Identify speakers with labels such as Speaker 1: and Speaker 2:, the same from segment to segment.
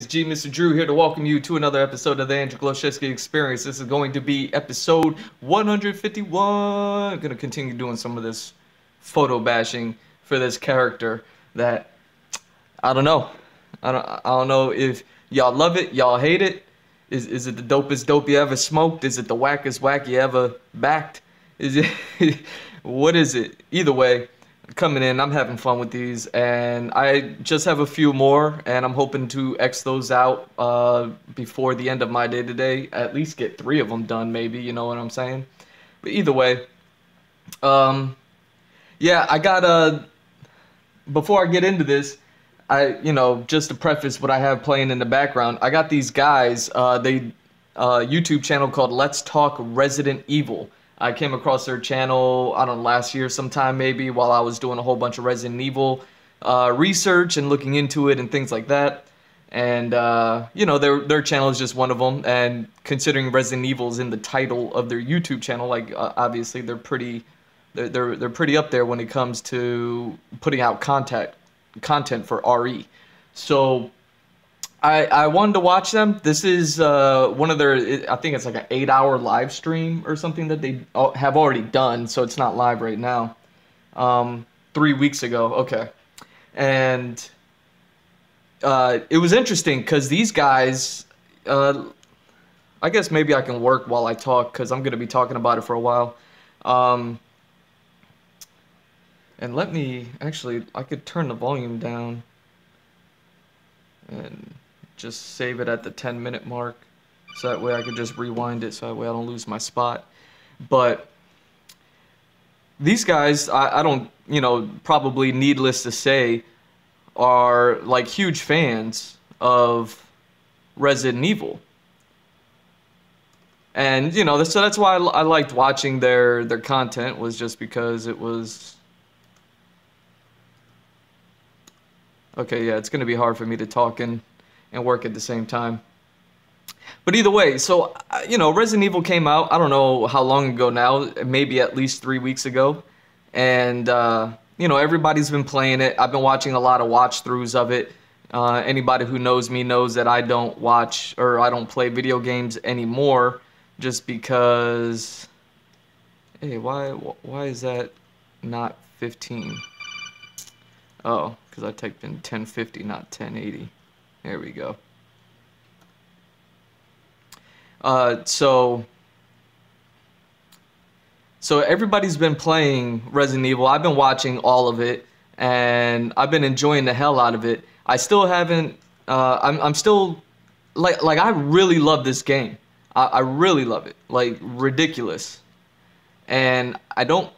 Speaker 1: G, Mr. Drew here to welcome you to another episode of the Glowczewski Experience. This is going to be episode 151. I'm going to continue doing some of this photo bashing for this character that, I don't know. I don't know if y'all love it, y'all hate it. Is it the dopest dope you ever smoked? Is it the wackest whack you ever backed? Is it, what is it? Either way, coming in, I'm having fun with these, and I just have a few more, and I'm hoping to X those out before the end of my day today. At least get 3 of them done, maybe, you know what I'm saying? But either way, yeah, I got before I get into this, just to preface what I have playing in the background, I got these guys, YouTube channel called Let's Talk Resident Evil. I came across their channel, I don't know, last year sometime maybe, while I was doing a whole bunch of Resident Evil research and looking into it and things like that. And, their channel is just one of them. And considering Resident Evil is in the title of their YouTube channel, like, obviously they're pretty up there when it comes to putting out content for RE. So I wanted to watch them. This is one of their, I think it's like an 8-hour live stream or something that they have already done, so it's not live right now. 3 weeks ago, okay. And it was interesting because these guys, I guess maybe I can work while I talk because I'm going to be talking about it for a while. And let me, actually, I could turn the volume down and just save it at the 10-minute mark, so that way I could just rewind it, so that way I don't lose my spot. But these guys, I don't, probably needless to say, are like huge fans of Resident Evil. And, so that's why I liked watching their content, was just because it was... Okay, yeah, it's going to be hard for me to talk and work at the same time. But either way, so, Resident Evil came out, I don't know how long ago now, maybe at least 3 weeks ago. And, everybody's been playing it. I've been watching a lot of watch-throughs of it. Anybody who knows me knows that I don't watch, or I don't play video games anymore, just because... Hey, why is that not 15? Oh, because I typed in 1050, not 1080. There we go. So everybody's been playing Resident Evil. I've been watching all of it, and I've been enjoying the hell out of it. I still haven't. I'm still like I really love this game. I really love it, like ridiculous, and I don't.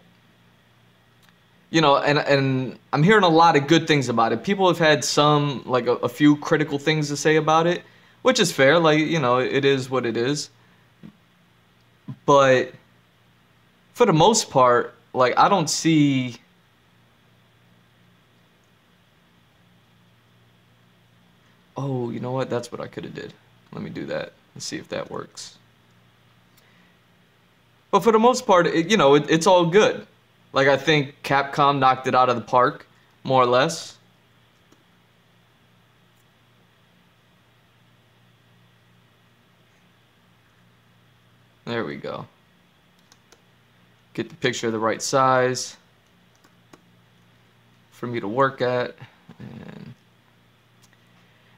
Speaker 1: And I'm hearing a lot of good things about it. People have had some, like, a few critical things to say about it, which is fair. Like, it is what it is. But for the most part, like, I don't see... Oh, you know what? That's what I could have did. Let me do that. Let's see if that works. But for the most part, it's all good. Like, I think Capcom knocked it out of the park, more or less. There we go. Get the picture the right size for me to work at.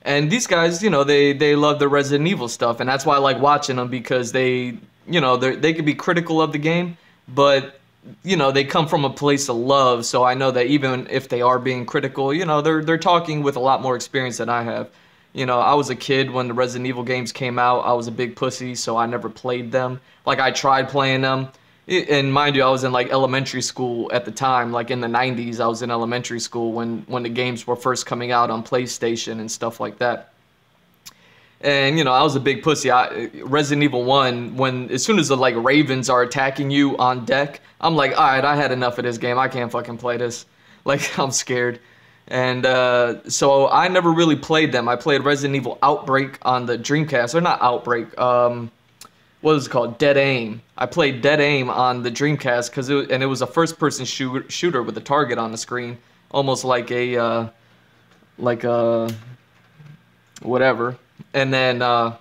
Speaker 1: And these guys, they love the Resident Evil stuff, and that's why I like watching them, because they could be critical of the game, but... they come from a place of love, so I know that even if they are being critical, they're talking with a lot more experience than I have. I was a kid when the Resident Evil games came out. I was a big pussy, so I never played them. Like, I tried playing them, and mind you, I was in, like, elementary school at the time. Like, in the 90s, I was in elementary school when the games were first coming out on PlayStation and stuff like that. And, I was a big pussy. Resident Evil 1, as soon as the, like, Ravens are attacking you on deck, I'm like, alright, I had enough of this game. I can't fucking play this. Like, I'm scared. And, so I never really played them. I played Resident Evil Outbreak on the Dreamcast. Or not Outbreak, what was it called? Dead Aim. I played Dead Aim on the Dreamcast, and it was a first-person shooter with a target on the screen. Almost like a, whatever. And then I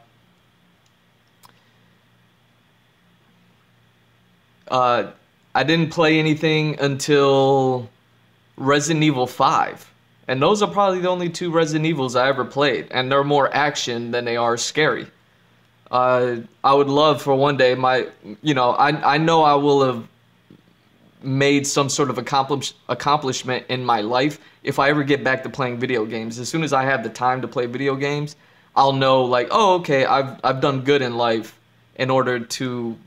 Speaker 1: didn't play anything until Resident Evil 5. And those are probably the only two Resident Evils I ever played. And they're more action than they are scary. I would love for one day I know I will have made some sort of accomplishment in my life if I ever get back to playing video games. As soon as I have the time to play video games, I'll know like, oh, okay, I've done good in life in order to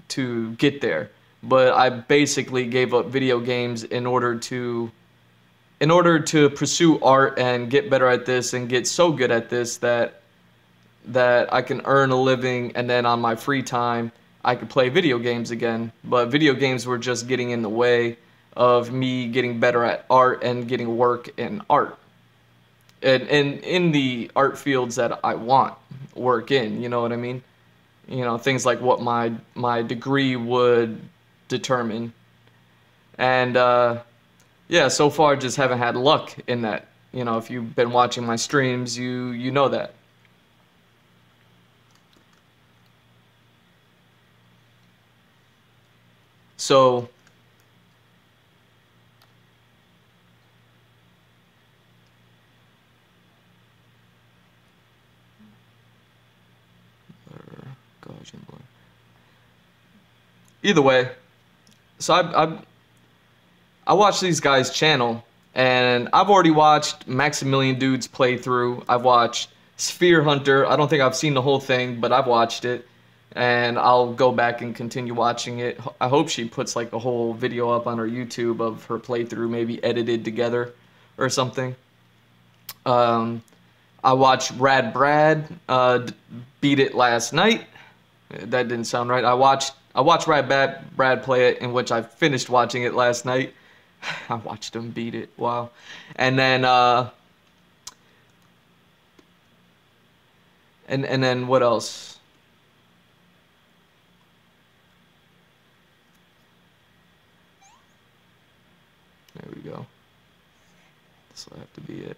Speaker 1: get there. But I basically gave up video games in order to pursue art and get better at this and get so good at this that I can earn a living, and then on my free time I could play video games again. But video games were just getting in the way of me getting better at art and getting work in art. And in the art fields that I want work in, you know what I mean? You know, things like what my degree would determine. And yeah, so far just haven't had luck in that. You know, if you've been watching my streams, you know that. So either way, so I watched these guys' channel, and I've already watched Maximilian Dude's playthrough. I've watched Sphere Hunter. I don't think I've seen the whole thing, but I've watched it. And I'll go back and continue watching it. I hope she puts like a whole video up on her YouTube of her playthrough, maybe edited together or something. I watched Rad Brad beat it last night. That didn't sound right. I watched Rad Brad play it, in which I finished watching it last night. I watched him beat it. Wow. And then and then what else? There we go. This will have to be it.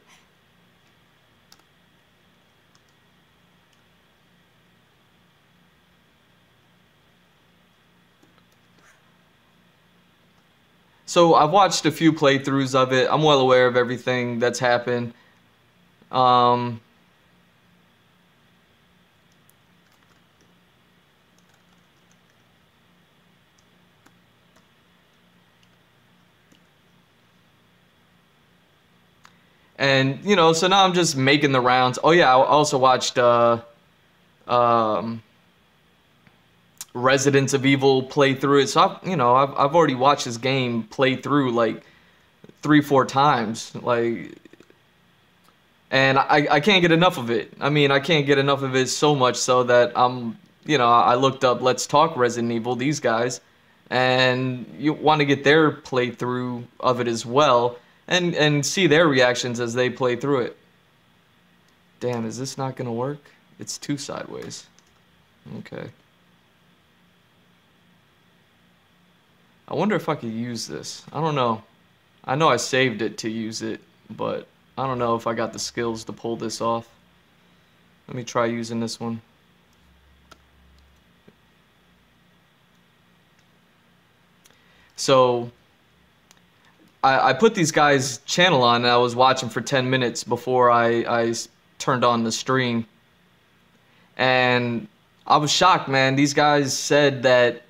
Speaker 1: So I've watched a few playthroughs of it. I'm well aware of everything that's happened. And, you know, so now I'm just making the rounds. Oh, yeah, I also watched Residents of Evil play through it. So, I've already watched this game play through, like, 3-4 times. Like, and I can't get enough of it. I mean, I can't get enough of it so much so that I looked up Let's Talk Resident Evil, these guys. And you want to get their playthrough of it as well. And see their reactions as they play through it. Damn, is this not gonna work? It's too sideways. Okay. I wonder if I could use this. I don't know. I know I saved it to use it, but I don't know if I got the skills to pull this off. Let me try using this one. So I put these guys' channel on, and I was watching for 10 minutes before I turned on the stream. And I was shocked, man. These guys said that,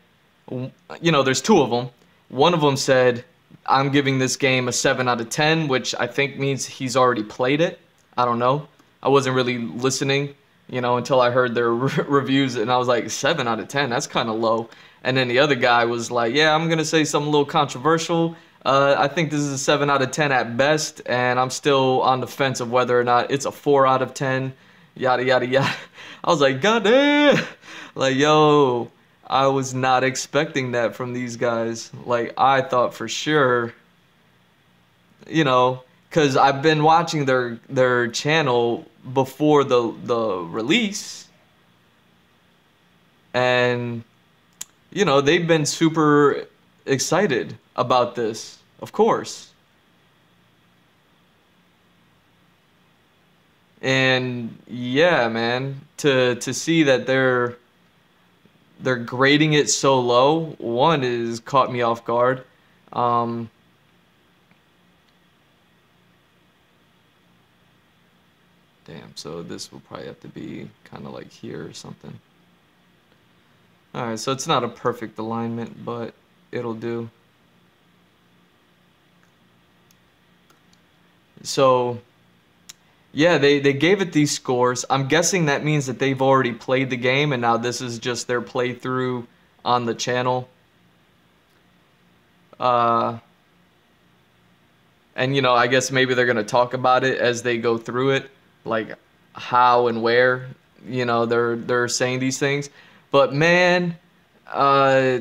Speaker 1: there's two of them. One of them said, I'm giving this game a 7 out of 10, which I think means he's already played it. I don't know. I wasn't really listening, until I heard their reviews, and I was like, 7 out of 10, that's kind of low. And then the other guy was like, yeah, I'm going to say something a little controversial. I think this is a 7 out of 10 at best, and I'm still on the fence of whether or not it's a 4 out of 10, yada, yada, yada. I was like, God damn! Like, yo, I was not expecting that from these guys. Like, I thought for sure, because I've been watching their channel before the release, and, they've been super excited about this, of course. And yeah, man, to see that they're grading it so low, one is caught me off guard. Um, Damn, so this will probably have to be kind of like here or something. Alright, so it's not a perfect alignment, but it'll do. So, yeah, they gave it these scores. I'm guessing that means that they've already played the game and now this is just their playthrough on the channel. Uh, and you know, I guess maybe they're gonna talk about it as they go through it, like how and where, you know, they're saying these things. But man, uh,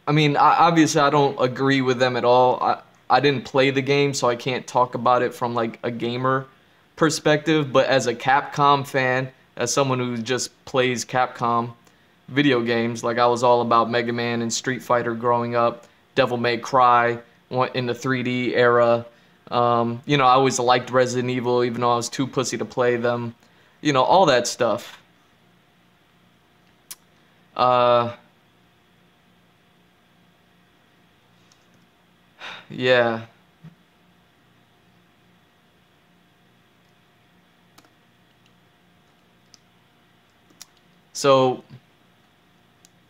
Speaker 1: I mean, obviously I don't agree with them at all. I didn't play the game, so I can't talk about it from like a gamer perspective. But as a Capcom fan, as someone who just plays Capcom video games, like I was all about Mega Man and Street Fighter growing up, Devil May Cry in the 3D era. You know, I always liked Resident Evil, even though I was too pussy to play them. You know, all that stuff. Uh, yeah. So,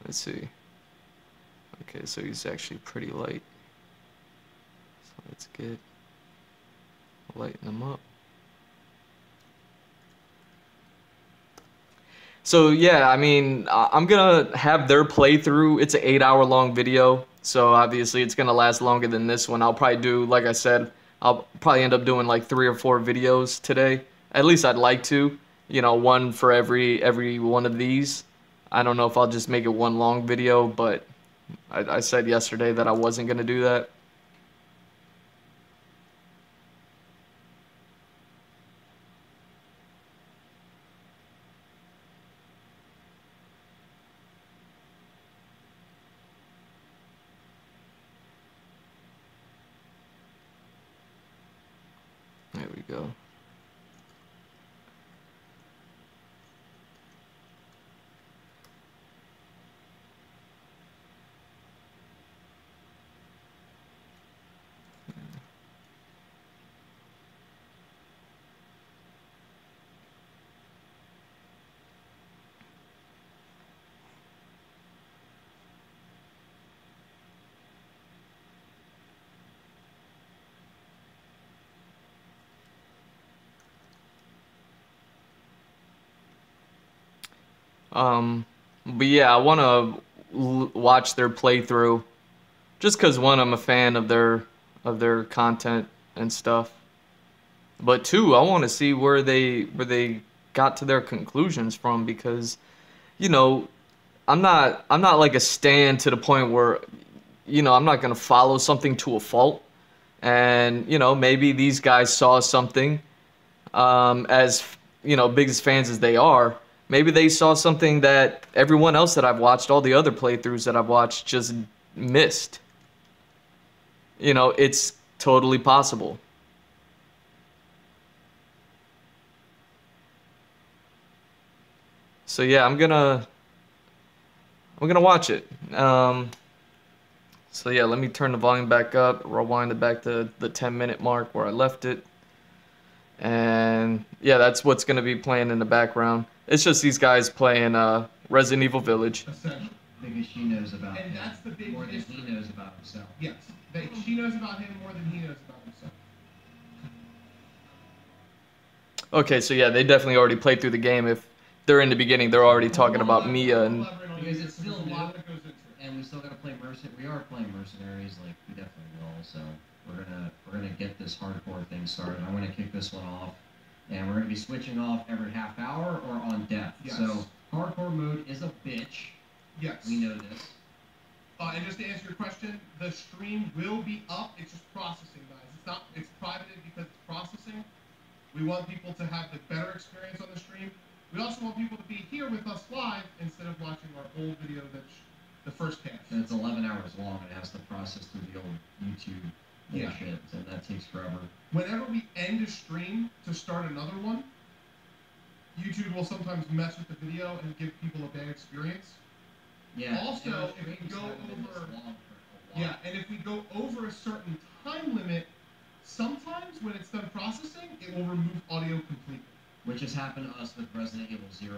Speaker 1: let's see. Okay, so he's actually pretty light. So let's lighten him up. So yeah, I mean, I'm gonna have their playthrough. It's an 8 hour long video, so obviously it's gonna last longer than this one. I'll probably do, like I said, I'll probably end up doing like 3 or 4 videos today. At least I'd like to, you know, one for every one of these. I don't know if I'll just make it one long video, but I said yesterday that I wasn't gonna do that. There we go. But yeah, I want to watch their playthrough, just because one, I'm a fan of their content and stuff. But two, I want to see where they got to their conclusions from because, you know, I'm not like a stan to the point where, you know, I'm not gonna follow something to a fault. And you know, maybe these guys saw something, as you know, big as fans as they are. Maybe they saw something that everyone else that I've watched, all the other playthroughs that I've watched, just missed. You know, it's totally possible. So yeah, I'm gonna watch it. So yeah, let me turn the volume back up, rewind it back to the 10-minute mark where I left it. And yeah, that's what's gonna be playing in the background. It's just these guys playing Resident Evil Village.
Speaker 2: Essentially. Because she knows about him. And that's the big more than he knows about himself. Yes. She knows about him more than he knows about himself.
Speaker 1: Okay, so yeah, they definitely already played through the game. If they're in the beginning, they're already talking about Mia and.
Speaker 2: Because it's still new, and we still gotta play We are playing mercenaries, like we definitely will. So we're gonna get this hardcore thing started. I'm gonna kick this one off, and we're gonna be switching off every half hour or on death. Yes. So hardcore mode is a bitch. Yes. We know this. And just to answer your question, the stream will be up. It's just processing, guys. It's privated because it's processing. We want people to have the better experience on the stream. We also want people to be here with us live instead of watching our old video that's the first cast. And it's 11 hours long. It has to process through the old YouTube Yeah. Shit, and that takes forever.
Speaker 3: Whenever we end a stream to start another one, YouTube will sometimes mess with the video and give people a bad experience.
Speaker 2: Yeah.
Speaker 3: Also, if we go over, and if we go over a certain time limit, sometimes when it's done processing, it will remove audio completely.
Speaker 2: Which has happened to us with Resident Evil 0,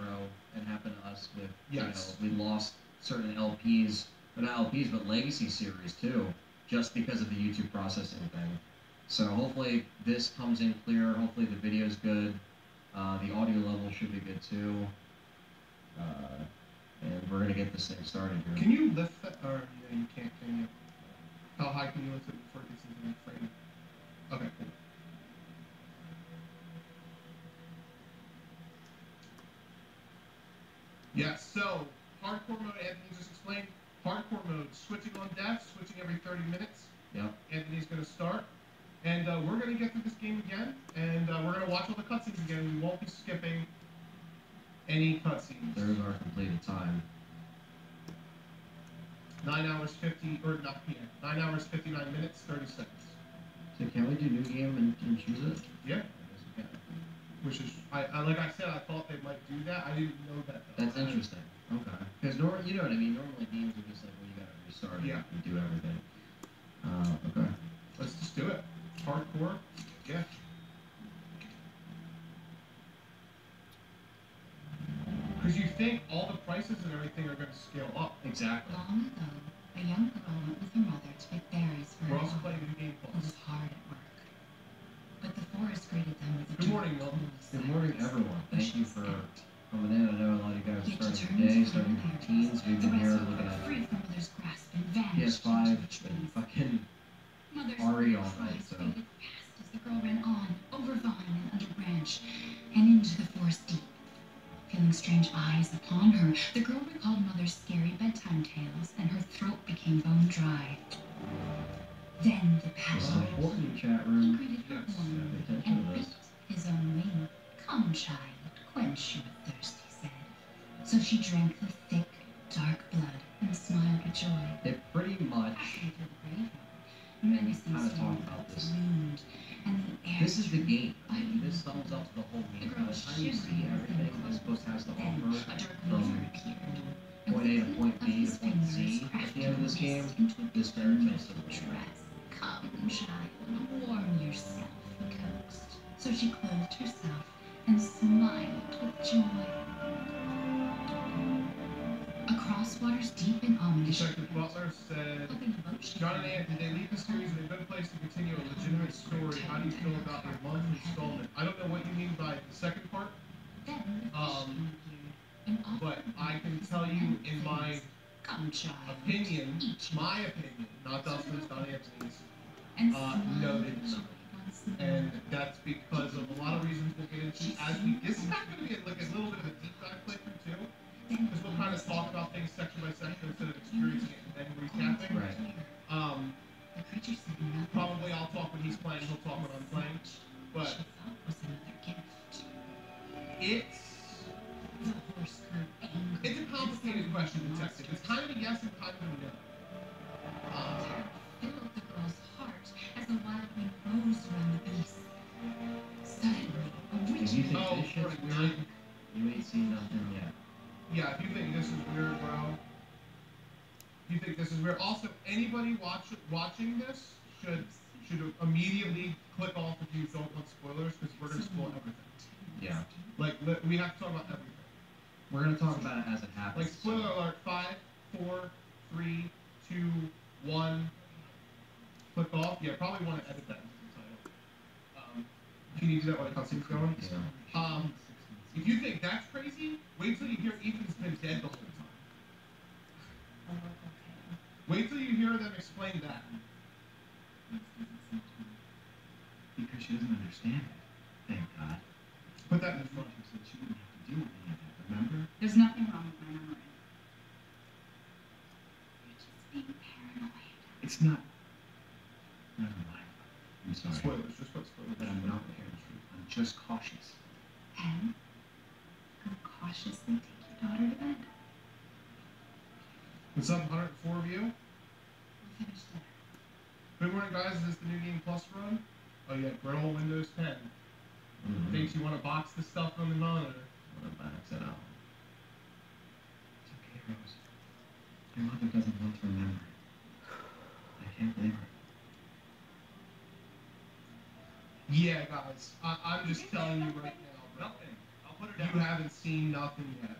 Speaker 2: and happened to us with, you know, we lost certain LPs, or not LPs, but Legacy series too, just because of the YouTube processing thing. So hopefully this comes in clear, hopefully the video's good, the audio level should be good too, and we're gonna get this thing started here.
Speaker 3: Can you lift that, or no, you can't, can you? How high can you lift it before it gets into the frame? Okay, cool. Yes, so hardcore mode, Anthony just explained. Hardcore mode, switching on death, switching every 30 minutes.
Speaker 2: Yep.
Speaker 3: Anthony's going to start. And we're going to get through this game again. And we're going to watch all the cutscenes again. We won't be skipping any cutscenes.
Speaker 2: There's our completed time.
Speaker 3: 9 hours 50, or not PM. 9 hours 59 minutes, 30 seconds.
Speaker 2: So can we do new game and choose it?
Speaker 3: Yeah.
Speaker 2: I guess we can.
Speaker 3: Which is, like I said, I thought they might do that. I didn't know that though.
Speaker 2: That's interesting. Okay. Because you know what I mean. Normally games are just like, well, you gotta restart it and do everything. Okay.
Speaker 3: Let's just do it. Hardcore. Yeah. Because you think all the prices and everything are going to scale up.
Speaker 2: Exactly.
Speaker 4: Long ago, a young girl went with her mother to pick berries for
Speaker 3: We're
Speaker 4: her
Speaker 3: also
Speaker 4: father,
Speaker 3: playing the game
Speaker 4: who
Speaker 3: plus.
Speaker 4: was hard at work. But the forest greeted them with a
Speaker 3: Good morning,
Speaker 4: dark,
Speaker 3: Will.
Speaker 4: cold
Speaker 2: Good morning,
Speaker 4: silence.
Speaker 2: everyone. Thank you for coming in. I know a lot of you guys are
Speaker 4: Yet
Speaker 2: starting your day, starting your routines. We've been here looking at
Speaker 4: free from mother's grasp and vanished
Speaker 2: PS5
Speaker 4: into the
Speaker 2: and
Speaker 4: trees.
Speaker 2: fucking
Speaker 4: Mother's
Speaker 2: RE all
Speaker 4: cries
Speaker 2: night, so.
Speaker 4: faded fast as the girl ran on, over vine and under branch, and into the forest deep. Feeling strange eyes upon her, the girl recalled mother's scary bedtime tales, and her throat became bone dry. Then the passion
Speaker 2: important chat
Speaker 4: he
Speaker 2: room.
Speaker 4: greeted her
Speaker 2: Yes,
Speaker 4: warmly
Speaker 2: pay attention
Speaker 4: and
Speaker 2: to this.
Speaker 4: bit his own wing. Come, child, quench your thirst, he said. So she drank the thick, dark blood and smiled with joy.
Speaker 2: It pretty much.
Speaker 4: Passing through the graveyard, menacing
Speaker 2: Kinda talk
Speaker 4: storm
Speaker 2: about
Speaker 4: clouds
Speaker 2: this.
Speaker 4: loomed, and the air
Speaker 2: This is the
Speaker 4: turned
Speaker 2: game. I mean,
Speaker 4: violent.
Speaker 2: this sums up the whole game.
Speaker 4: The
Speaker 2: By
Speaker 4: girl
Speaker 2: the time you see
Speaker 4: shivered
Speaker 2: everything
Speaker 4: within
Speaker 2: this book has to
Speaker 4: Then
Speaker 2: offer,
Speaker 4: a dark
Speaker 2: from
Speaker 4: weaver appeared, and
Speaker 2: point A to
Speaker 4: with
Speaker 2: point
Speaker 4: the
Speaker 2: B
Speaker 4: of
Speaker 2: to
Speaker 4: his
Speaker 2: point Z
Speaker 4: fingers
Speaker 2: at the end of this
Speaker 4: crafted a
Speaker 2: game,
Speaker 4: mist into a
Speaker 2: this fairy tale
Speaker 4: beautiful
Speaker 2: symbol.
Speaker 4: dress. Come, child, warm yourself, he coaxed. So she clothed herself and smiled with joy. Across waters deep and ominous,
Speaker 3: Detective Butler said,
Speaker 4: hoping the boat should
Speaker 3: John and Anthony, they leave the series in a good place to continue a legitimate story. How do you feel about your month installment? I don't know what you mean by the second part,
Speaker 4: Then the
Speaker 3: Um,
Speaker 4: and offered
Speaker 3: but I can tell you in my
Speaker 4: Come, child.
Speaker 3: opinion,
Speaker 4: Eat.
Speaker 3: my opinion, not Dustin's, not Anthony's,
Speaker 4: And
Speaker 3: noted
Speaker 4: smiled
Speaker 3: no.
Speaker 4: once more.
Speaker 3: And that's because of a lot of reasons we'll get into as we. This is not going to be like a little bit of a deep dive playthrough too, because we'll kind of talk about things section by section instead of experiencing it and then recapping.
Speaker 2: Right.
Speaker 4: The creature said nothing.
Speaker 3: Probably I'll talk when he's playing, he'll talk when I'm playing. But
Speaker 4: She thought was another gift.
Speaker 3: it's
Speaker 4: The horse grew angry.
Speaker 3: a complicated question, Detective. It's kind of a yes and kind of a no.
Speaker 4: Terror filled the girl's heart as the wild wind rose around the beast. Suddenly, a
Speaker 2: If
Speaker 4: witch
Speaker 2: you think
Speaker 3: Oh,
Speaker 2: this shit's
Speaker 3: right,
Speaker 2: weird, you ain't seen nothing yet.
Speaker 3: Yeah, if you think this is weird, bro. If you think this is weird. Also, anybody watching this should immediately click off if you don't want spoilers, because we're gonna spoil everything.
Speaker 2: Yeah.
Speaker 3: Like we have to talk about everything.
Speaker 2: We're gonna talk about it as it happens.
Speaker 3: Like spoiler alert: 5, 4, 3, 2, 1. Click off. Yeah, probably want to edit that into the title. Can you do that while the cutscene's going?
Speaker 2: Yeah.
Speaker 3: If you think that's crazy, wait till you hear Ethan's been dead the whole time. Wait till you hear them explain that.
Speaker 2: Because she doesn't understand it. Thank God.
Speaker 3: Put that in the front.
Speaker 2: She said she wouldn't have to deal with any of that, remember?
Speaker 4: There's nothing wrong with my memory. You're just being paranoid.
Speaker 2: It's not. Never mind. I'm sorry.
Speaker 3: Spoilers. Just put spoilers.
Speaker 2: But I'm not paranoid. I'm just cautious.
Speaker 4: And go cautiously take your daughter to bed.
Speaker 3: What's up, 104 of you?
Speaker 4: We'll finish dinner.
Speaker 3: Good morning, guys. Is this the New Game Plus run? Oh yeah, grill Windows 10.
Speaker 2: Mm-hmm.
Speaker 3: Thinks you want to box the stuff on the monitor.
Speaker 2: I'm gonna box it out. It's okay, Rose. Your mother doesn't want to remember. I can't blame her.
Speaker 3: Yeah, guys. I'm just telling you right now, bro.
Speaker 5: Nothing. I'll put her down.
Speaker 3: You haven't seen nothing yet.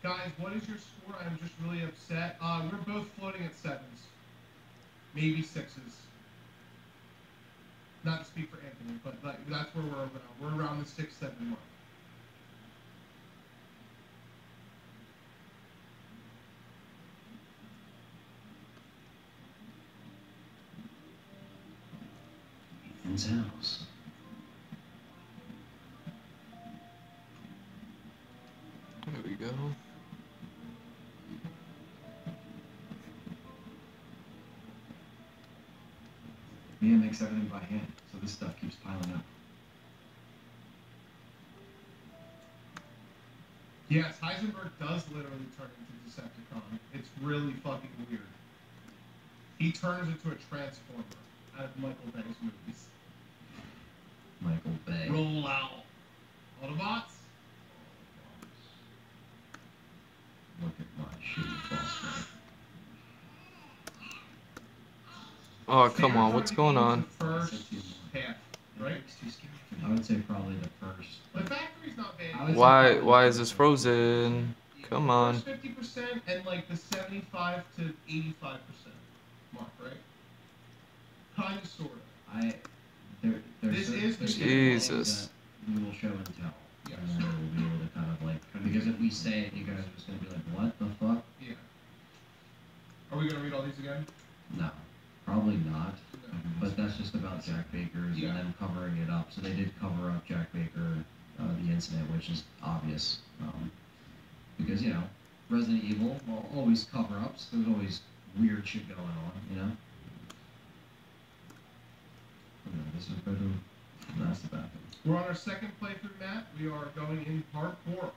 Speaker 3: Guys, what is your score? I'm just really upset. We're both floating at 7s. Maybe 6s. Not to speak for Anthony, but like, that's where we're around. We're around the 6-7 mark.
Speaker 2: Ethan's house.
Speaker 1: There we go.
Speaker 5: Mia makes everything by hand, so this stuff keeps piling up.
Speaker 3: Yes, Heisenberg does literally turn into Decepticon. It's really fucking weird. He turns into a transformer out of Michael Bay's movies.
Speaker 2: Michael Bay.
Speaker 3: Roll out. Autobots?
Speaker 2: Look at my shitty boss man.
Speaker 1: Oh, come on, what's going on?
Speaker 3: The first half, right?
Speaker 5: It's too scary for me.
Speaker 2: I would say probably the first.
Speaker 3: The factory's not bad.
Speaker 1: Why is this frozen? Come on.
Speaker 3: First 50% and like the 75 to 85% mark, right? Kind of, sort of. This is the
Speaker 1: Jesus.
Speaker 2: that we will show and tell.
Speaker 3: Yes.
Speaker 2: And then we'll be able to kind of like, because if we say it, you guys are just going to be like, what the fuck?
Speaker 3: Yeah. Are we gonna read all these again?
Speaker 2: No, probably not.
Speaker 3: No.
Speaker 2: But that's just about Jack Baker's
Speaker 3: Yeah.
Speaker 2: and them covering it up. So they did cover up Jack Baker, the incident, which is obvious. Because, you know, Resident Evil will always cover ups. There's always weird shit going on, you know? Okay, this is bedroom. That's the bathroom.
Speaker 3: We're on our second playthrough, Matt. We are going in hardcore.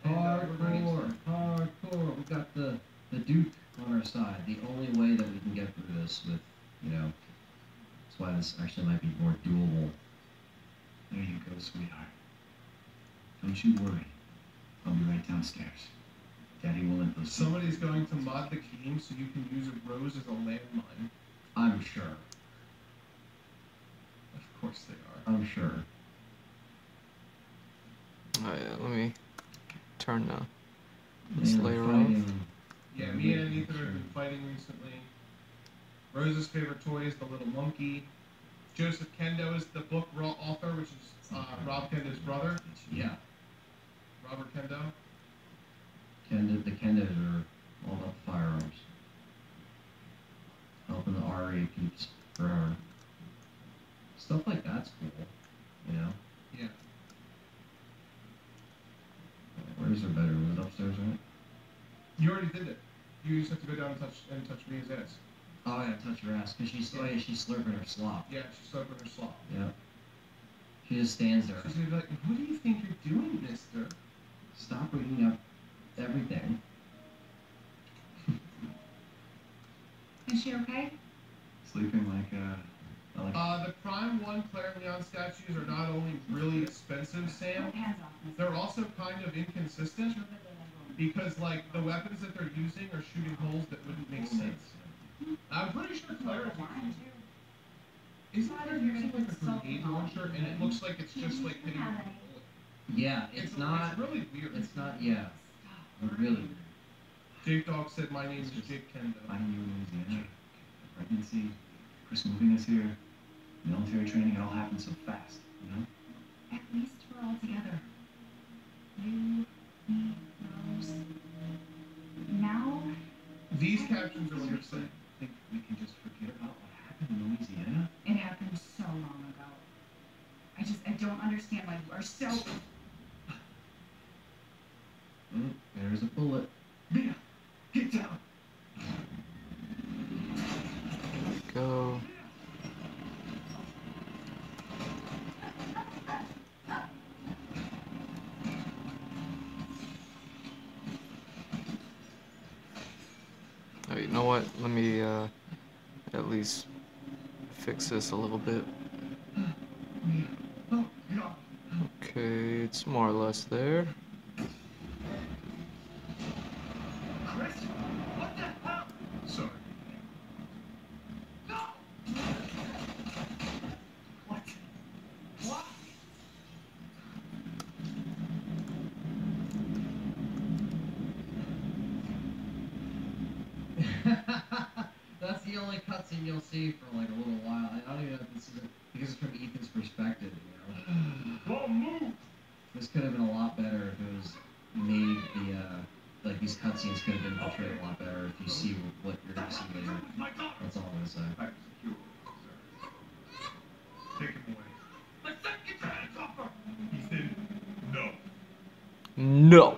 Speaker 3: And, we're ready to start.
Speaker 2: Hardcore. We got the Duke on our side. The only way that we can get through this with, you know, that's why this actually might be more doable.
Speaker 5: There you go, sweetheart. Don't you worry. I'll be right downstairs. Daddy will let those.
Speaker 3: Somebody's going to mod the game so you can use a rose as a landmine.
Speaker 2: I'm sure.
Speaker 3: Of course they are.
Speaker 2: I'm sure.
Speaker 1: Oh yeah, let me turn this
Speaker 2: Man,
Speaker 1: layer off.
Speaker 2: fighting-
Speaker 3: Yeah, me and Ethan have been fighting recently. Rose's favorite toy is the little monkey. Joseph Kendo is the book author, which is Rob Kendo's brother.
Speaker 2: Yeah.
Speaker 3: Robert Kendo.
Speaker 2: The Kendas are all about the firearms. Helping the RA peeps forever. Stuff like that's cool, you know?
Speaker 3: Yeah.
Speaker 2: Where's her bedroom? Is it upstairs, right?
Speaker 3: You already did it. You just have to go down and touch Mia's ass.
Speaker 2: Oh, yeah, touch her ass. Because she's slurping her slop.
Speaker 3: Yeah, she's sucking her slop.
Speaker 2: Yeah. She just stands there.
Speaker 3: She's gonna be like, what do you think you're doing, mister?
Speaker 2: Stop reading up everything.
Speaker 4: Is she okay?
Speaker 5: Sleeping like
Speaker 3: The Prime 1 Claire and Leon statues are not only really expensive, Sam,
Speaker 4: Hands off, miss.
Speaker 3: they're also kind of inconsistent because, like, the weapons that they're using are shooting holes that wouldn't make sense. I'm pretty sure Claire isn't Claire using, like, a grenade launcher, and it looks like it's just, like, hitting a bullet.
Speaker 2: Yeah, it's not.
Speaker 3: It's really weird.
Speaker 2: It's not. Yeah. Really.
Speaker 3: Jake Dog said, my name is Jake Kendo.
Speaker 5: finding you in Louisiana. Pregnancy, Chris moving us here, military training, it all happened so fast, you know?
Speaker 4: At least we're all together. You, me, Rose. Now,
Speaker 3: These captions are what you're saying.
Speaker 5: Think we can just forget about what happened in Louisiana?
Speaker 4: it happened so long ago. I don't understand why you are so...
Speaker 2: There's a bullet.
Speaker 5: Mia, get down!
Speaker 1: Go. Oh, you know what? Let me at least fix this a little bit. Okay, it's more or less there.
Speaker 3: Chris, what the hell? Sorry. No! What? What?
Speaker 2: That's the only cutscene you'll see for like a little while. I don't even know if this is because it's from Ethan's perspective, you know.
Speaker 3: Don't move!
Speaker 2: This could have been a lot better if it was made like these cutscenes could have been portrayed a lot better if you see what you're gonna see later. That's all I'm gonna say.
Speaker 3: Back to secure, sir. Take him away. Let's not get your hands off her! Ethan, no.
Speaker 1: No.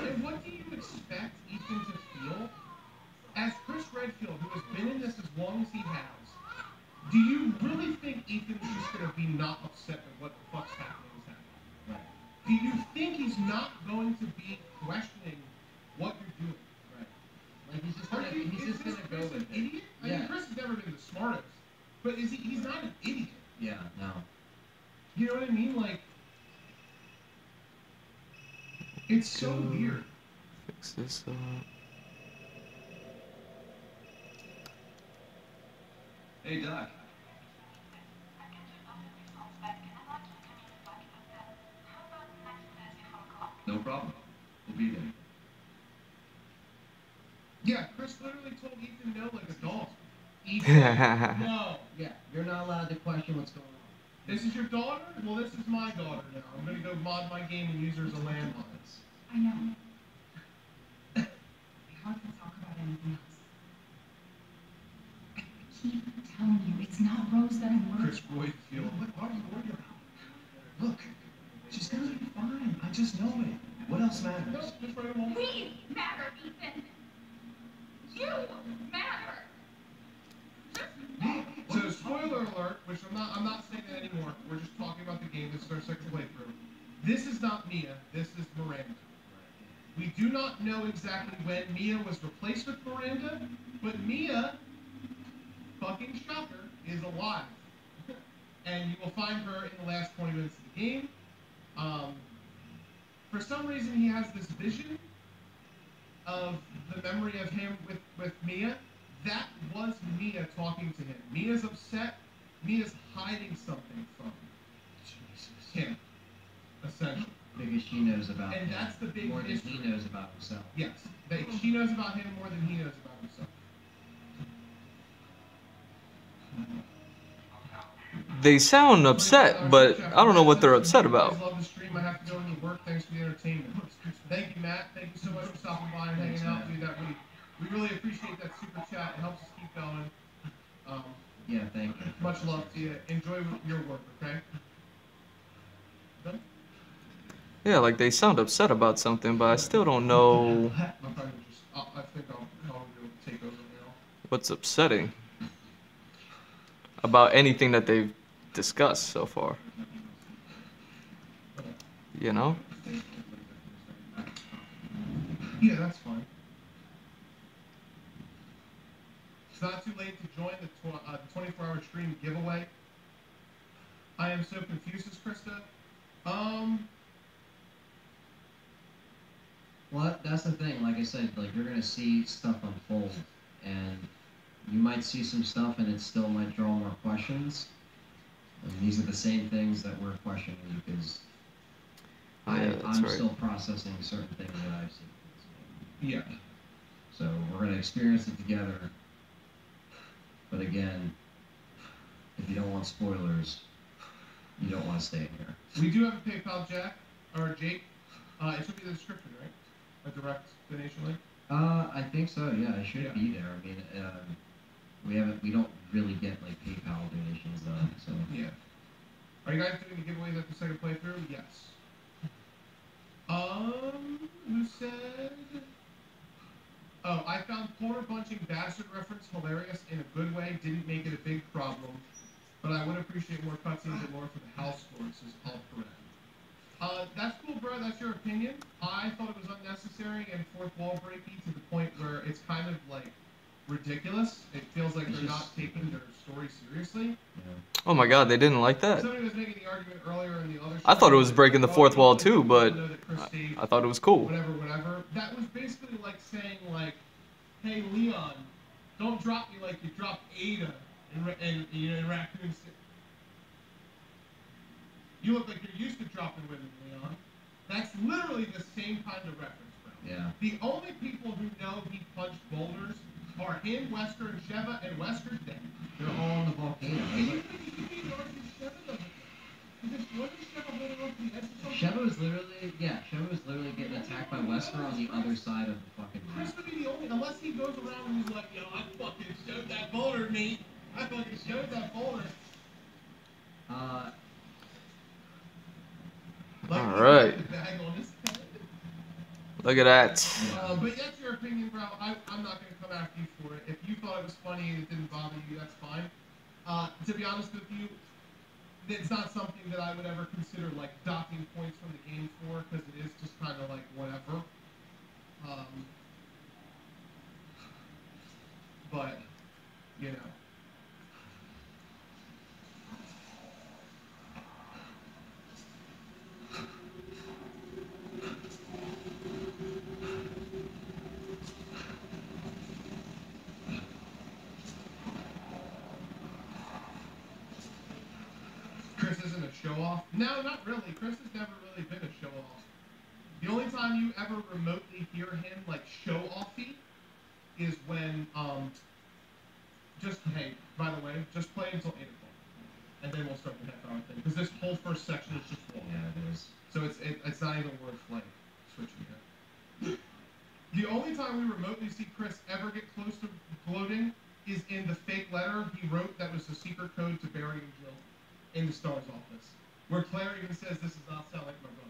Speaker 3: And what do you expect Ethan to feel? As Chris Redfield, who has been in this as long as he has, do you really think Ethan's just gonna be not upset at what the fuck's happening? Do you think he's not going to be questioning what you're doing?
Speaker 2: Right. Like he's just gonna go with
Speaker 3: an
Speaker 2: it.
Speaker 3: idiot? I mean, Chris has never been the smartest, but he's not an idiot.
Speaker 2: Yeah, no.
Speaker 3: You know what I mean? Like, it's so weird.
Speaker 1: Fix this up.
Speaker 5: Hey, Doc. No problem. We'll be there.
Speaker 3: Yeah, Chris literally told Ethan no like a dog. Ethan, no.
Speaker 2: Yeah, you're not allowed to question what's going on.
Speaker 3: This is your daughter? Well, this is my daughter now. I'm gonna go mod my game and use her as a landmine.
Speaker 4: I know. How can talk about anything else? I keep telling you, it's not Rose that I'm worried
Speaker 3: Chris Redfield.
Speaker 5: What are you worried about? Look, she's gonna be fine. I just know it. What else matters?
Speaker 3: No, just right along.
Speaker 4: We matter, Ethan. You matter.
Speaker 3: So spoiler alert, which I'm not saying that anymore. We're just talking about the game. This is our second playthrough. This is not Mia. This is Miranda. We do not know exactly when Mia was replaced with Miranda, but Mia, fucking shocker, is alive. And you will find her in the last 20 minutes of the game. For some reason, he has this vision of the memory of him with Mia. That was Mia talking to him. Mia's upset. Mia's hiding something from him, essentially.
Speaker 2: Because she knows about
Speaker 3: And
Speaker 2: him
Speaker 3: that's the big
Speaker 2: more than
Speaker 3: mystery.
Speaker 2: he knows about himself.
Speaker 3: Yes, she knows about him more than he knows about himself.
Speaker 1: They sound upset, but I don't know what they're upset about.
Speaker 3: I love the stream. I have to go into work. Thanks for the entertainment. Thank you, Matt. Thank you so much for stopping by and hanging out, dude. We really appreciate that super chat. It helps us keep going.
Speaker 2: Yeah, thank you.
Speaker 3: Much love to you. Enjoy your work, okay? Done?
Speaker 1: Yeah, like they sound upset about something, but I still don't know
Speaker 3: My friend just, I think I'll go take over now.
Speaker 1: what's upsetting about anything that they've discussed so far. You know?
Speaker 3: Yeah, that's fine. It's not too late to join the 24-hour stream giveaway. I am so confused as Krista.
Speaker 2: Well, that's the thing. Like I said, like you're gonna see stuff unfold, and you might see some stuff, and it still might draw more questions. And these are the same things that we're questioning because
Speaker 1: Yeah, that's
Speaker 2: I'm
Speaker 1: right.
Speaker 2: still processing certain things that I've seen.
Speaker 3: Yeah.
Speaker 2: So we're gonna experience it together. But again, if you don't want spoilers, you don't want to stay in here.
Speaker 3: We do have a PayPal Jack, or Jake. It should be in the description, right? A direct donation link?
Speaker 2: I think so. Yeah, it should be there. I mean, we don't really get like PayPal donations though. So
Speaker 3: Yeah. Are you guys doing the giveaways at the second playthrough? Yes. Who said? Oh, I found corner punching bastard reference hilarious in a good way. Didn't make it a big problem, but I would appreciate more cutscenes and more for the house lord, says Paul Perez. That's cool, bro. That's your opinion. I thought it was unnecessary and fourth wall breaky to the point where it's kind of like ridiculous. It feels like they're not taking their story seriously.
Speaker 1: Oh my God, they didn't like that.
Speaker 3: Somebody was making the argument earlier in the other show.
Speaker 1: I thought it was breaking the fourth wall
Speaker 3: people
Speaker 1: too, but
Speaker 3: know that Chris saved
Speaker 1: I thought it was cool.
Speaker 3: whatever. That was basically like saying like, hey Leon, don't drop me like you dropped Ada in Raccoon City. You look like you're used to dropping women, Leon. That's literally the same kind of reference, bro.
Speaker 2: Yeah.
Speaker 3: The only people who know he punched boulders are him, Wesker, and Sheva, and Wesker's dead.
Speaker 2: They're all on the volcano.
Speaker 3: And you think Sheva doesn't know? Because wasn't Sheva holding on to the edge of something?
Speaker 2: Sheva was literally getting attacked by Wesker on the other side of the fucking map.
Speaker 3: Chris would be the only, unless he goes around and he's like, yo, I fucking showed that boulder, mate. I fucking showed that boulder. Like,
Speaker 1: All right.
Speaker 3: the bag on his head.
Speaker 1: Look at that.
Speaker 3: But that's your opinion, bro. I'm not going to come after you for it. If you thought it was funny and it didn't bother you, that's fine. To be honest with you, it's not something that I would ever consider like docking points from the game for, because it is just kind of like whatever. But, you know. Chris isn't a show-off? No, not really. Chris has never really been a show-off. The only time you ever remotely hear him, like, show-offy is when, hey, by the way, just play until 8 o'clock. And then we'll start the half-hour thing. Because this whole first section is just long.
Speaker 2: Yeah, it is.
Speaker 3: So it's not even worth, like, switching it. The only time we remotely see Chris ever get close to gloating is in the fake letter he wrote that was the secret code to Barry and Jill in the Star's office, where Claire even says, this does not sound like my brother.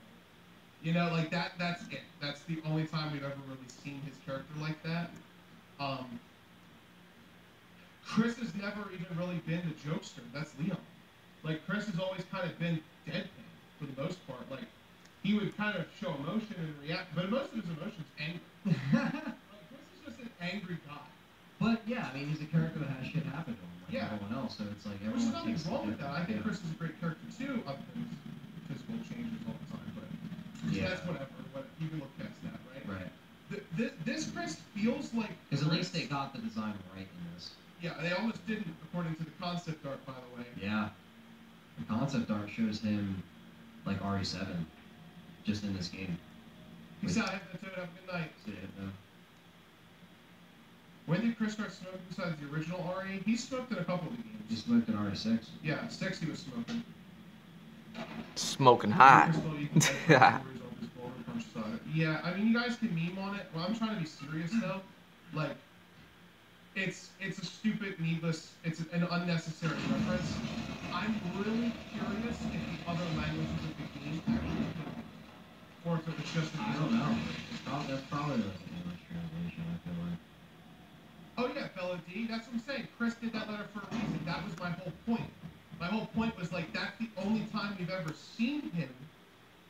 Speaker 3: You know, like, that's it. That's the only time we've ever really seen his character like that. Chris has never even really been the jokester. That's Leon. Like, Chris has always kind of been deadpan, for the most part. Like, he would kind of show emotion and react, but most of his emotion's anger. Like, Chris is just an angry guy.
Speaker 2: But, yeah, I mean, he's a character that has shit happen to him, like everyone else, so it's like
Speaker 3: There's
Speaker 2: everyone
Speaker 3: nothing
Speaker 2: takes
Speaker 3: wrong with
Speaker 2: it
Speaker 3: that. I think
Speaker 2: different.
Speaker 3: Chris is a great character, too, other than his physical changes all the time, but that's whatever. You can look past that, right?
Speaker 2: Right.
Speaker 3: This Chris feels like...
Speaker 2: Because at least they got the design right in this.
Speaker 3: Yeah, they almost didn't, according to the concept art, by the way.
Speaker 2: Yeah. The concept art shows him like RE7, just in this game.
Speaker 3: Peace out, have a good night.
Speaker 2: See it,
Speaker 3: When did Chris start smoking besides the original RE? He smoked in a couple of the games.
Speaker 2: He smoked in RE6.
Speaker 3: Yeah, 6 he was smoking.
Speaker 1: Smoking hot.
Speaker 3: Yeah, I mean, you guys can meme on it. Well, I'm trying to be serious, though. Like, it's a stupid, needless, it's an unnecessary reference. I'm really curious if the other languages of the game actually could, or if it was just
Speaker 2: I don't know. That's probably like an English translation, I feel like.
Speaker 3: Oh yeah, Bella D, that's what I'm saying. Chris did that letter for a reason. That was my whole point. My whole point was like, that's the only time we've ever seen him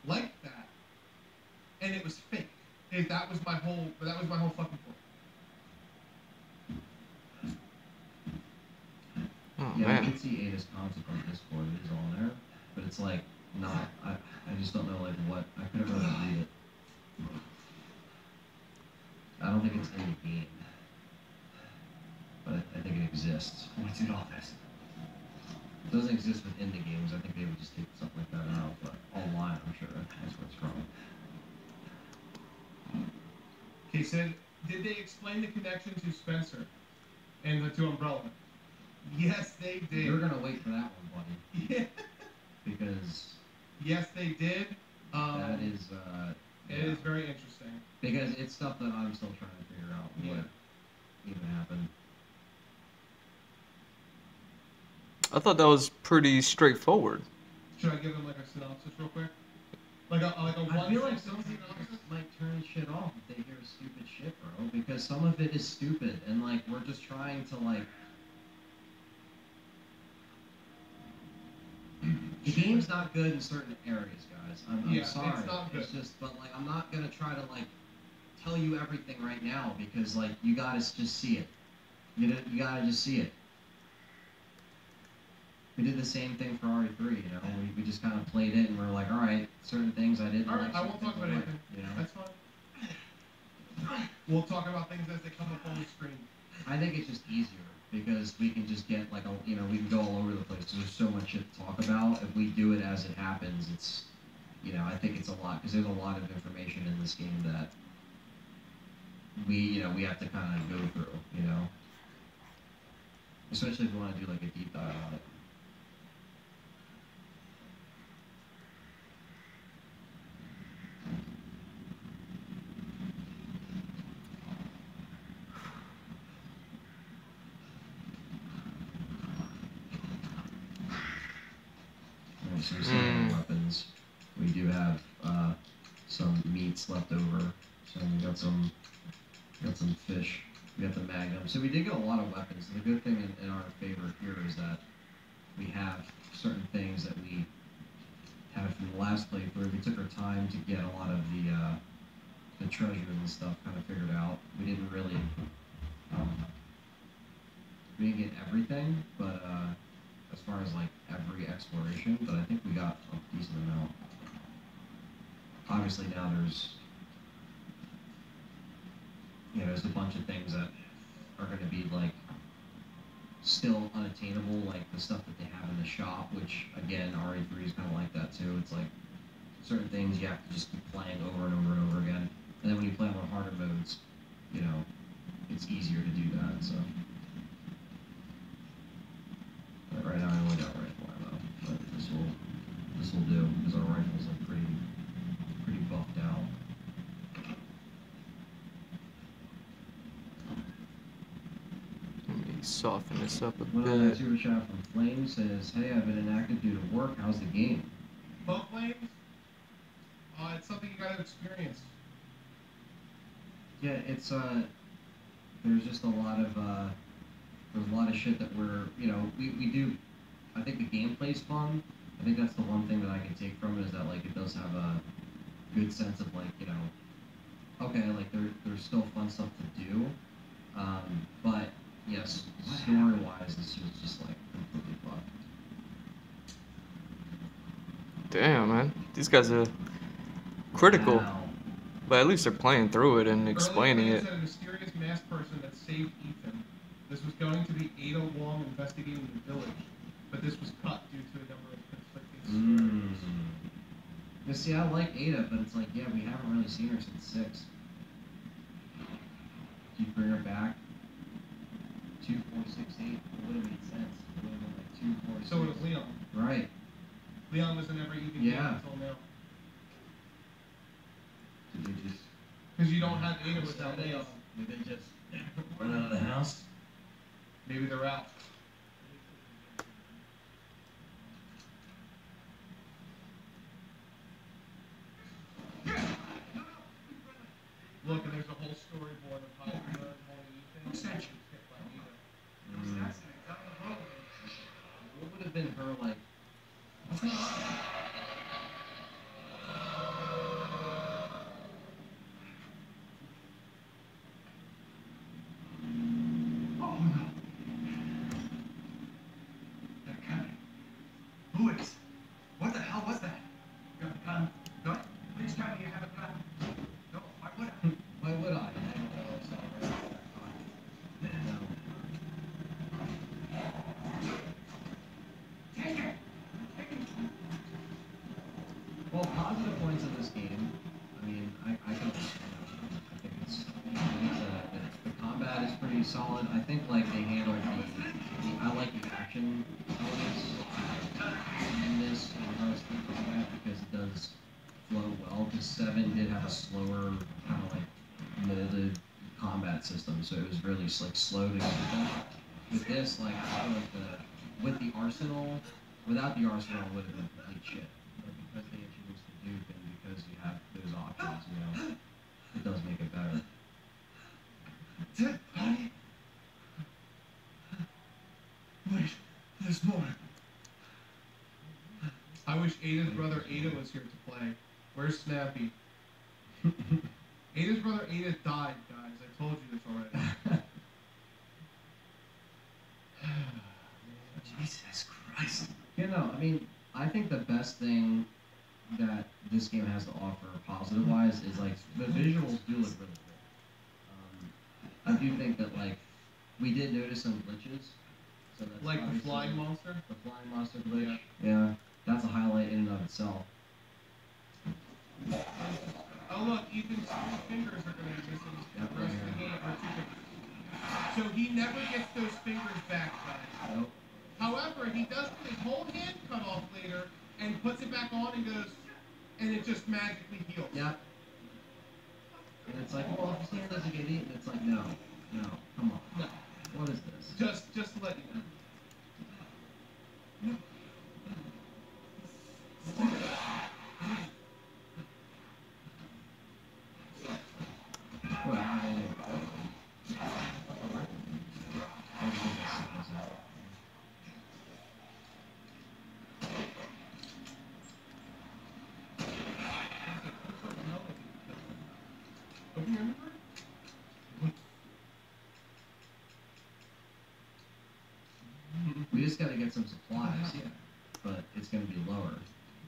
Speaker 3: like that. And it was fake. That was my whole fucking point.
Speaker 1: Oh,
Speaker 2: yeah,
Speaker 1: man.
Speaker 2: you can see Ada's concept on Discord. It is on there, but it's like not. I just don't know like what. I could never really read it. I don't think it's in the game, but I think it exists.
Speaker 5: What's in all this?
Speaker 2: It doesn't exist within the games. I think they would just take something like that out, but online, I'm sure that's where it's from.
Speaker 3: Okay, Sid, did they explain the connection to Spencer and the to Umbrella? Yes, they did.
Speaker 2: You're gonna wait for that one, buddy.
Speaker 3: Yeah.
Speaker 2: Because.
Speaker 3: Yes, they did.
Speaker 2: That is.
Speaker 3: It is very interesting.
Speaker 2: Because it's stuff that I'm still trying to figure out what even happened.
Speaker 1: I thought that was pretty straightforward.
Speaker 3: Should I give them like a synopsis real quick? Like a one.
Speaker 2: I feel like some people might turn shit off if they hear stupid shit, bro. Because some of it is stupid, and like we're just trying to like. The game's not good in certain areas, guys. I'm sorry.
Speaker 3: It's not good.
Speaker 2: It's just, but like, I'm not gonna try to like tell you everything right now because like you gotta just see it. You gotta just see it. We did the same thing for RE3, you know. We just kind of played it and we're like, all right, certain things I didn't
Speaker 3: Alright,
Speaker 2: like.
Speaker 3: I won't talk about anything.
Speaker 2: You know.
Speaker 3: That's fine. We'll talk about things as they come up on the screen.
Speaker 2: I think it's just easier because we can just get like we can go all over the place. There's so much shit to talk about. If we do it as it happens, it's, I think it's a lot because there's a lot of information in this game that we have to kind of go through, especially if we want to do like a deep dive on it. So we still have weapons. We do have some meats left over. So we got some fish. We got the Magnum. So we did get a lot of weapons. And the good thing in our favor here is that we have certain things that we have from the last playthrough. We took our time to get a lot of the treasures and stuff kind of figured out. We didn't really we didn't get everything, but as far as like every exploration, but I think we got a decent amount. Obviously now there's a bunch of things that are going to be like still unattainable, like the stuff that they have in the shop, which again RE3 is kind of like that too. It's like certain things you have to just keep playing over and over and over again, and then when you play them on harder modes, it's easier to do that. So. But right now I only got rifle ammo, but this will do because our rifles are pretty buffed out.
Speaker 1: Let me soften this up a
Speaker 2: Well,
Speaker 1: bit.
Speaker 2: super chat from Flame says, "Hey, I've been inactive due to work. How's the game?"
Speaker 3: Both Flames? It's something you gotta experience.
Speaker 2: Yeah, it's there's just a lot of there's a lot of shit that we do. I think the gameplay's fun. I think that's the one thing that I can take from it is that like it does have a good sense of like okay, like there's still fun stuff to do, but yes, story-wise, this was just like completely fucked.
Speaker 3: Damn,
Speaker 1: man. These guys are critical.
Speaker 2: Wow.
Speaker 1: But at least they're playing through it and explaining it.
Speaker 3: Said a mysterious masked person that saved Ethan. This was going to be Ada Wong investigating the village, but this was cut due to a number of conflicting stories.
Speaker 2: You see, I like Ada, but it's like, yeah, we haven't really seen her since 6. Do you bring her back? 2, 4, 6, 8. It would have made sense. It would have been like 2, 4, 6.
Speaker 3: So would have Leon.
Speaker 2: Right.
Speaker 3: Leon was in every evening game until now.
Speaker 2: Did they just...
Speaker 3: Because you don't have Ada without Leon.
Speaker 2: Did they just run out of the house?
Speaker 3: Maybe they're out. Look, and there's a whole storyboard of how we learned how Ethan was hit by Ada.
Speaker 2: What would have been her, like...
Speaker 5: Who is? What the hell was that? You got a gun? No? Please tell me you have a gun. No, why would I?
Speaker 2: Why would I?
Speaker 5: Take it!
Speaker 2: Well, positive points of this game. I mean, I can understand that. I think the combat is pretty solid. I think like they handled I like the action elements in this in regards to the combat because it does flow well. Because 7 did have a slower kind of like molded combat system, so it was really like slow to get that. With this, like I feel like with the arsenal, without the arsenal, it would have been complete shit. But because they introduced the Duke and because you have those options, it does make it better.
Speaker 5: Dead body? Wait, there's more.
Speaker 3: I wish Ada's brother Ada was here to play. Where's Snappy? Ada's brother Ada died, guys. I told you this already.
Speaker 5: Jesus Christ.
Speaker 2: You know, I mean, I think the best thing that this game has to offer, positive-wise, is like the visuals do look really good. I do think that like we did notice some glitches. So that's
Speaker 3: Like the
Speaker 2: obviously-
Speaker 3: flying monster?
Speaker 2: The flying monster glitch. Yeah, that's a highlight in and of itself.
Speaker 3: Oh look, Ethan's 3 fingers are going to be missing
Speaker 2: Yep,
Speaker 3: the rest of the game, or 2 fingers. So he never gets those fingers back, guys.
Speaker 2: Nope.
Speaker 3: However, he does get his whole hand cut off later, and puts it back on and goes, and it just magically heals.
Speaker 2: Yep. And it's like, well, if his hand doesn't get eaten, it's like, no, come on.
Speaker 3: No.
Speaker 2: What is this?
Speaker 3: Just to let you know.
Speaker 2: Well, I
Speaker 3: Open your inventory?
Speaker 2: we just gotta get some supplies, but it's gonna be lower.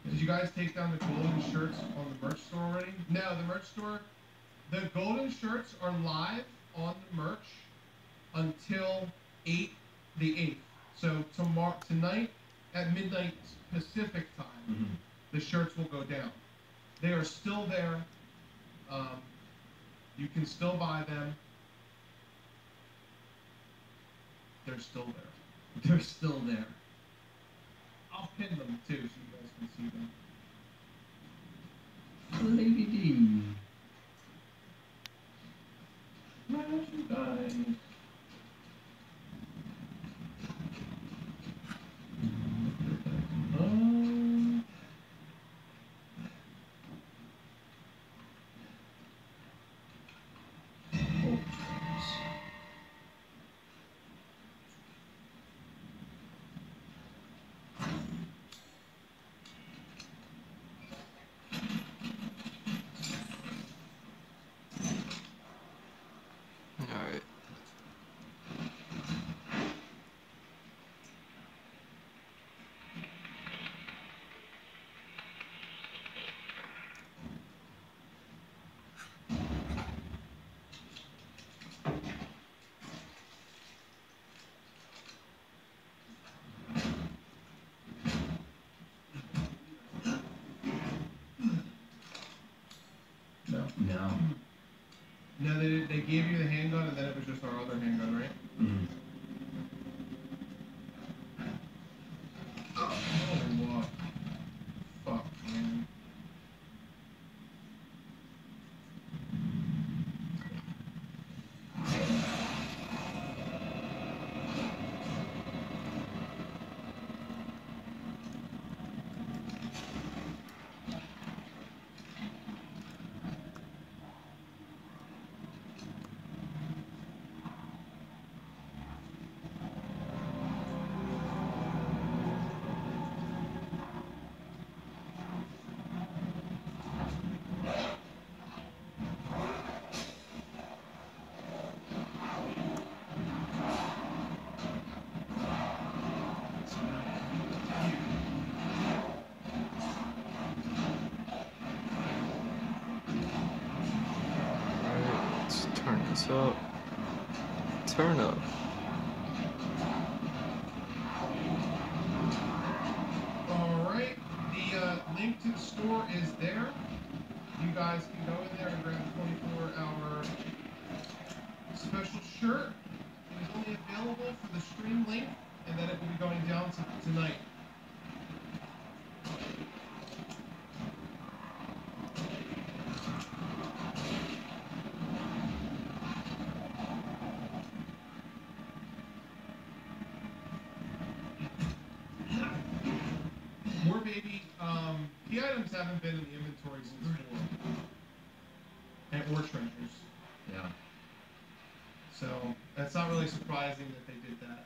Speaker 3: Did you guys take down the golden shirts on the merch store already? No, the merch store. The golden shirts are live on the merch until the 8th. So tonight at midnight Pacific time, the shirts will go down. They are still there. You can still buy them. They're still there.
Speaker 2: They're still there.
Speaker 3: I'll pin them too so you guys can see them.
Speaker 2: Lady D. Where's you guys?
Speaker 1: Alright.
Speaker 2: No.
Speaker 3: No, they gave you the handgun and then it was just our other handgun, right?
Speaker 2: Mm-hmm.
Speaker 3: Oh, what? Fuck, man.
Speaker 1: Let's turn this up. Turn up.
Speaker 3: Alright, the link to the store is there. You guys can go in there and grab a 24-hour special shirt. It is only available for the stream link, and then it will be going down tonight. More baby, key items haven't been in the inventory since 4. And or treasures.
Speaker 2: Yeah.
Speaker 3: So that's not really surprising that they did that.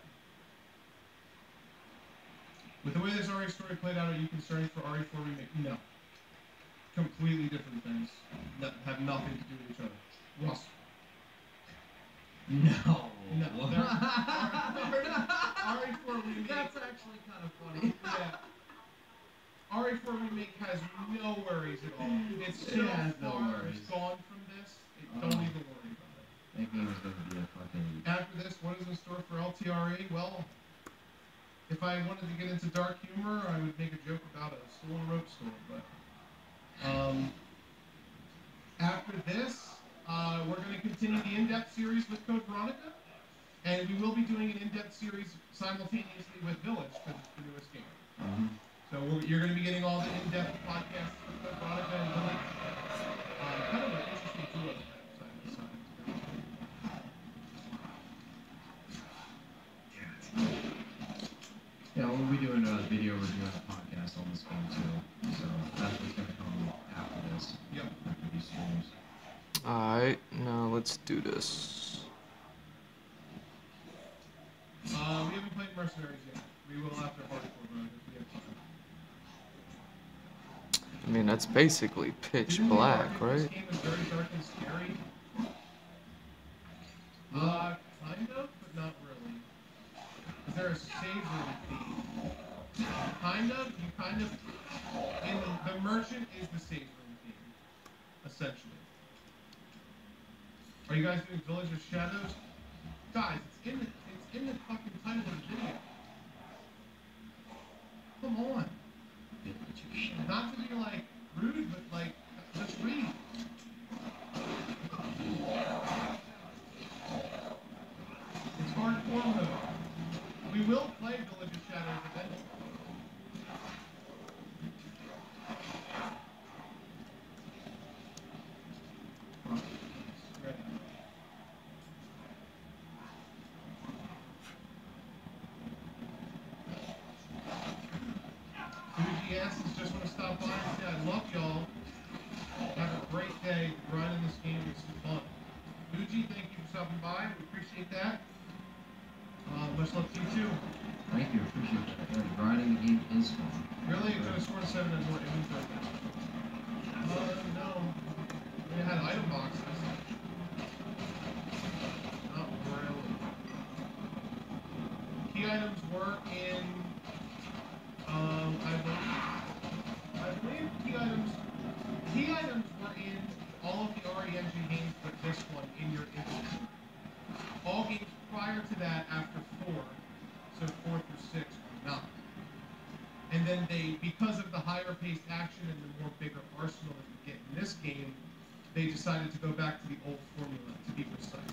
Speaker 3: With the way this RE story played out, are you concerned for RE4 remake? No. Completely different things that have nothing to do with each other. Russ.
Speaker 2: No.
Speaker 3: No. Remake.
Speaker 2: That's actually kind of funny.
Speaker 3: Yeah. RE4 Remake has no worries at all. It's so
Speaker 2: has no
Speaker 3: far
Speaker 2: worries.
Speaker 3: gone from this, don't even worry about it.
Speaker 2: That game is gonna be a fucking.
Speaker 3: After this, what is in store for LTRE? Well, if I wanted to get into dark humor, I would make a joke about a stolen rope store, but after this, we're going to continue the in-depth series with Code Veronica, and we will be doing an in-depth series simultaneously with Village, because it's the newest game. So you're going to be getting all the in-depth podcasts for Code Veronica and Village. Kind of an interesting duo side by side.
Speaker 2: Yeah, we'll be doing a video review of the podcast on this game too. So that's what's gonna come after this.
Speaker 3: Yep.
Speaker 2: After these streams.
Speaker 1: Alright, now let's do this.
Speaker 3: We haven't played Mercenaries yet. We will after Hardcore Run if we have time.
Speaker 1: I mean, that's basically pitch
Speaker 3: Didn't
Speaker 1: black,
Speaker 3: you argue
Speaker 1: right?
Speaker 3: This game is very dark and scary. Kind of, but not really. Is there a save room theme? Kind of. You kind of. And the merchant is the save room theme, essentially. Are you guys doing Village of Shadows? Guys, it's in the fucking title of the video. Come on. Not to be like rude, but like just read. It's hardcore mode. We will play Village of Shadows eventually. Ready. UGS is just want to stop by and say I love y'all. Have a great day. Grinding this game is fun. Uji, thank you for stopping by. We appreciate that. Much love to you too.
Speaker 2: Thank you, appreciate that. Yeah, grinding the game is fun.
Speaker 3: Really? You're gonna score 7 and more inventory. No. It had item boxes. Not really. Key items were in. I believe key items were in all of the RE Engine games, but this one in your inventory. All games prior to that, after 4, so 4 through 6 were not. And then because of the higher paced action and the more bigger arsenal that you get in this game, they decided to go back to the old formula to be precise.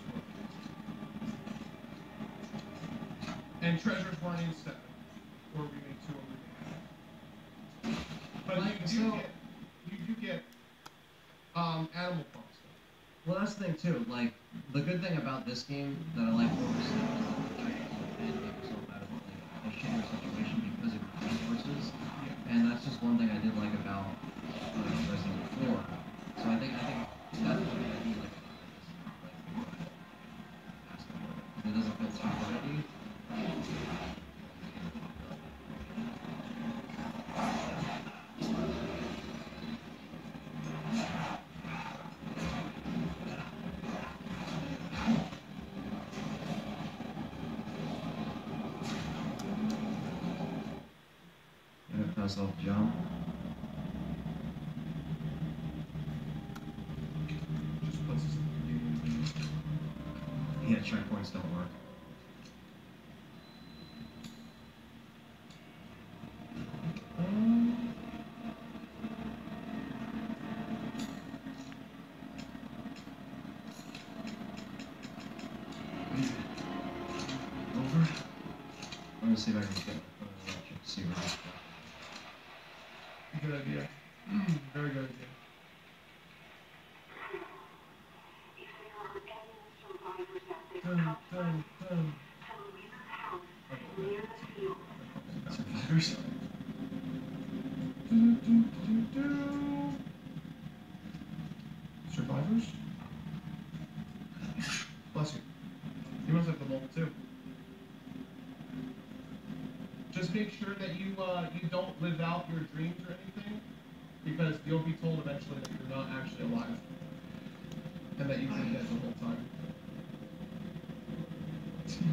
Speaker 3: And treasures weren't in 7, or Remake 2 or Remake 3. But you do get Animal Farm stuff.
Speaker 2: Well, that's the thing too. Like the good thing about this game that I like over is that I can make yourself out of like a shittier situation because of resources, and that's just one thing I did like about Resident Evil 4. So I think that's what I do like about this. Like, it doesn't feel too heavy. Myself jump.
Speaker 3: Just puts us in the game.
Speaker 2: Yeah, checkpoints don't work. Over. I'm gonna see if I can get see where this goes.
Speaker 3: Good idea. Very good idea.
Speaker 2: Survivors.
Speaker 3: Survivors? Bless you. You must have the mobile too. Just make sure that you don't live out your dreams or anything, because you'll be told eventually that you're not actually alive, and that you've been dead the whole time.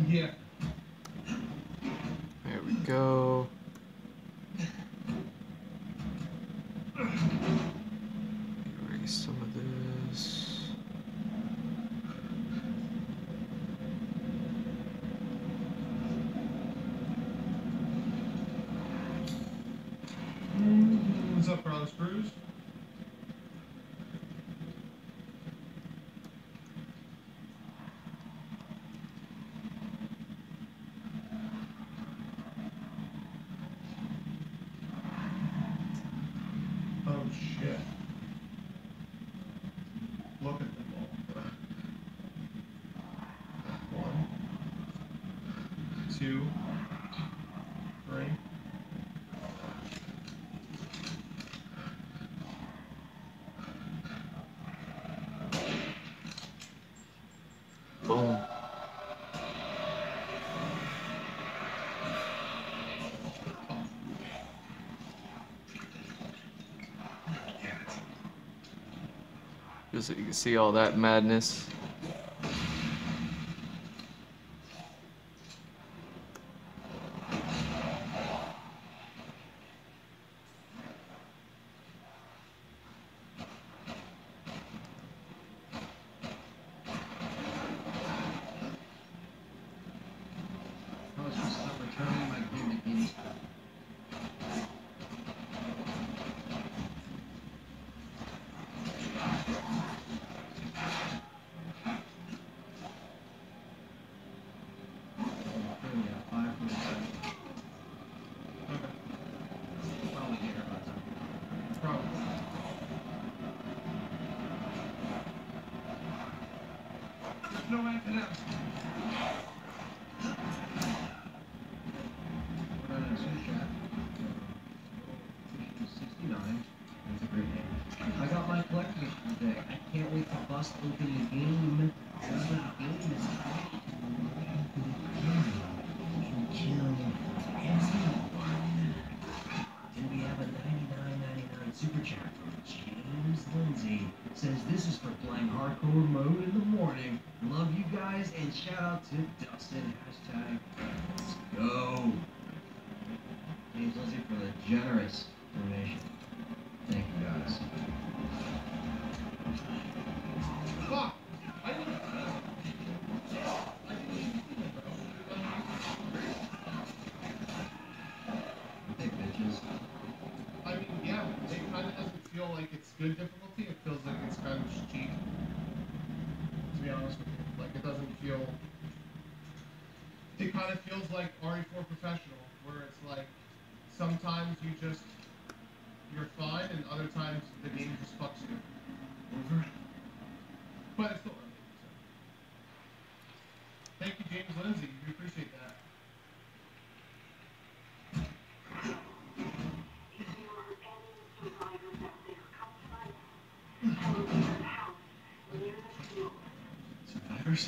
Speaker 3: Yeah.
Speaker 1: go. Erase some of this.
Speaker 3: What's up, Carlos Cruz? Oh shit. Look at the ball. 1, 2, 3.
Speaker 1: Boom. Just so you can see all that madness.
Speaker 2: I was just stop returning my Gambit games.
Speaker 3: Probably. There's no way for them.
Speaker 2: We're on a Zoom chat. 69. That's a great name. I got my collector's today. I can't wait to bust open the game. The game is kill everyone. And we have a $99.99 super chat from James Lindsay. Says this is for playing hardcore mode in the morning. Love you guys and shout out to Dustin. Hashtag let's go. James Lindsay for the generous donation. Thank you guys.
Speaker 3: Fuck! I didn't.
Speaker 2: Hey bitches.
Speaker 3: I mean, yeah, it kind of doesn't feel like it's good difficulty. It feels like it's kind of just cheap. To be honest with you, like it doesn't feel. It kind of feels like RE4 Professional, where it's like sometimes you're fine, and other times the game just fucks you.
Speaker 2: Over.
Speaker 3: But it's still early. So. Thank you, James Lindsay. We appreciate that.
Speaker 2: Survivors?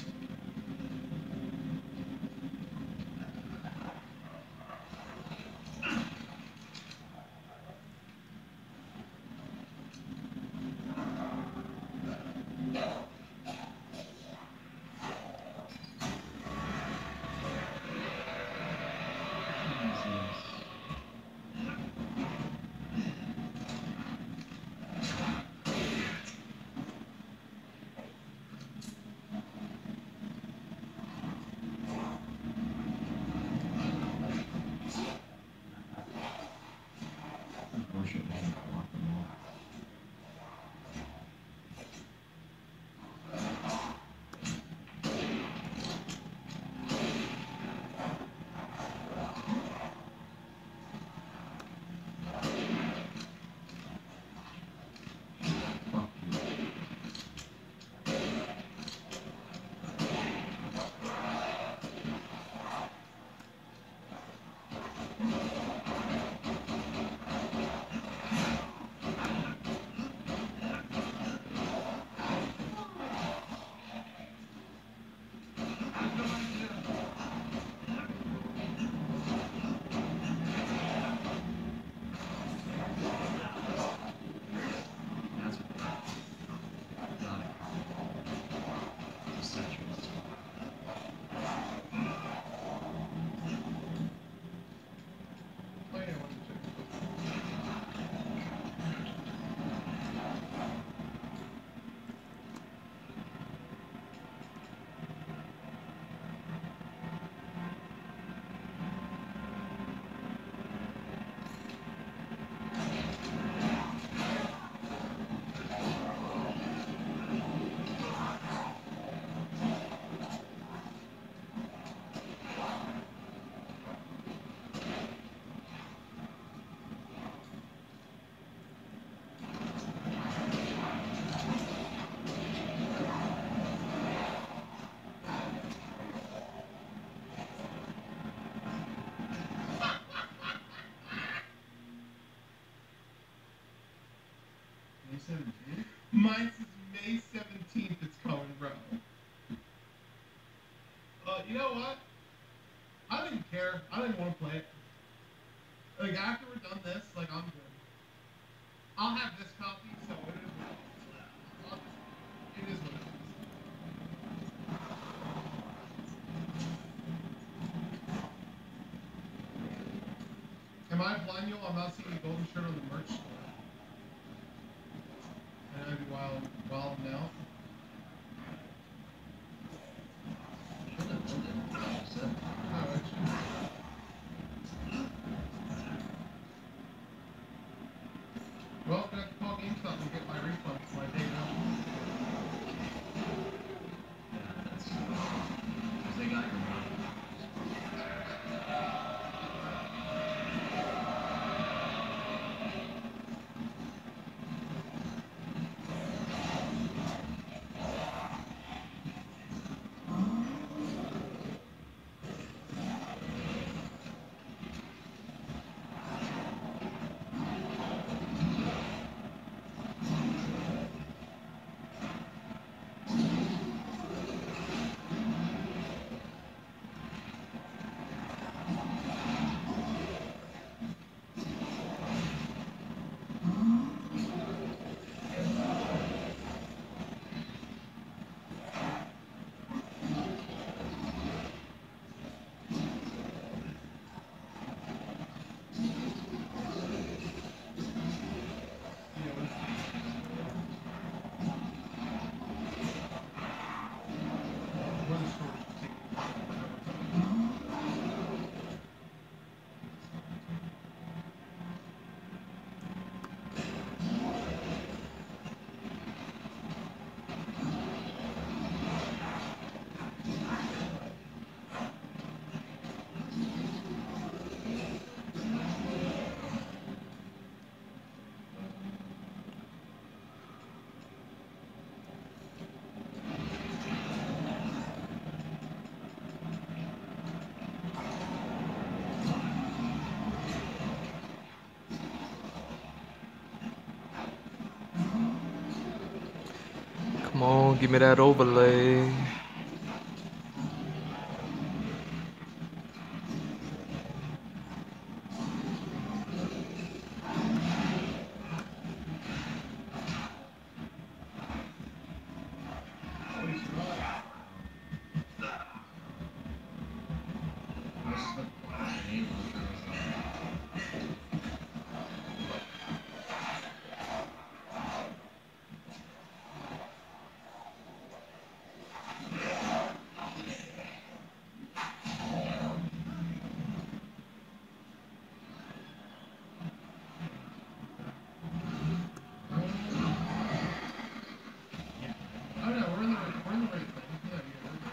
Speaker 3: May 17th? Mine says May 17th it's coming, bro. You know what? I didn't care. I didn't want to play it. Like, after we're done this, like, I'm good. I'll have this copy, so it is what it is. It is what it is. Am I blind, yo? I'm not seeing a golden shirt on the merch store. And I'd be wild now. Well, I'm gonna have to call GameStop and get my refund for my day now.
Speaker 2: Yeah, that's because they got your money.
Speaker 1: Come on, give me that overlay.
Speaker 3: Oh no, we're in the right thing. Yeah, we're good.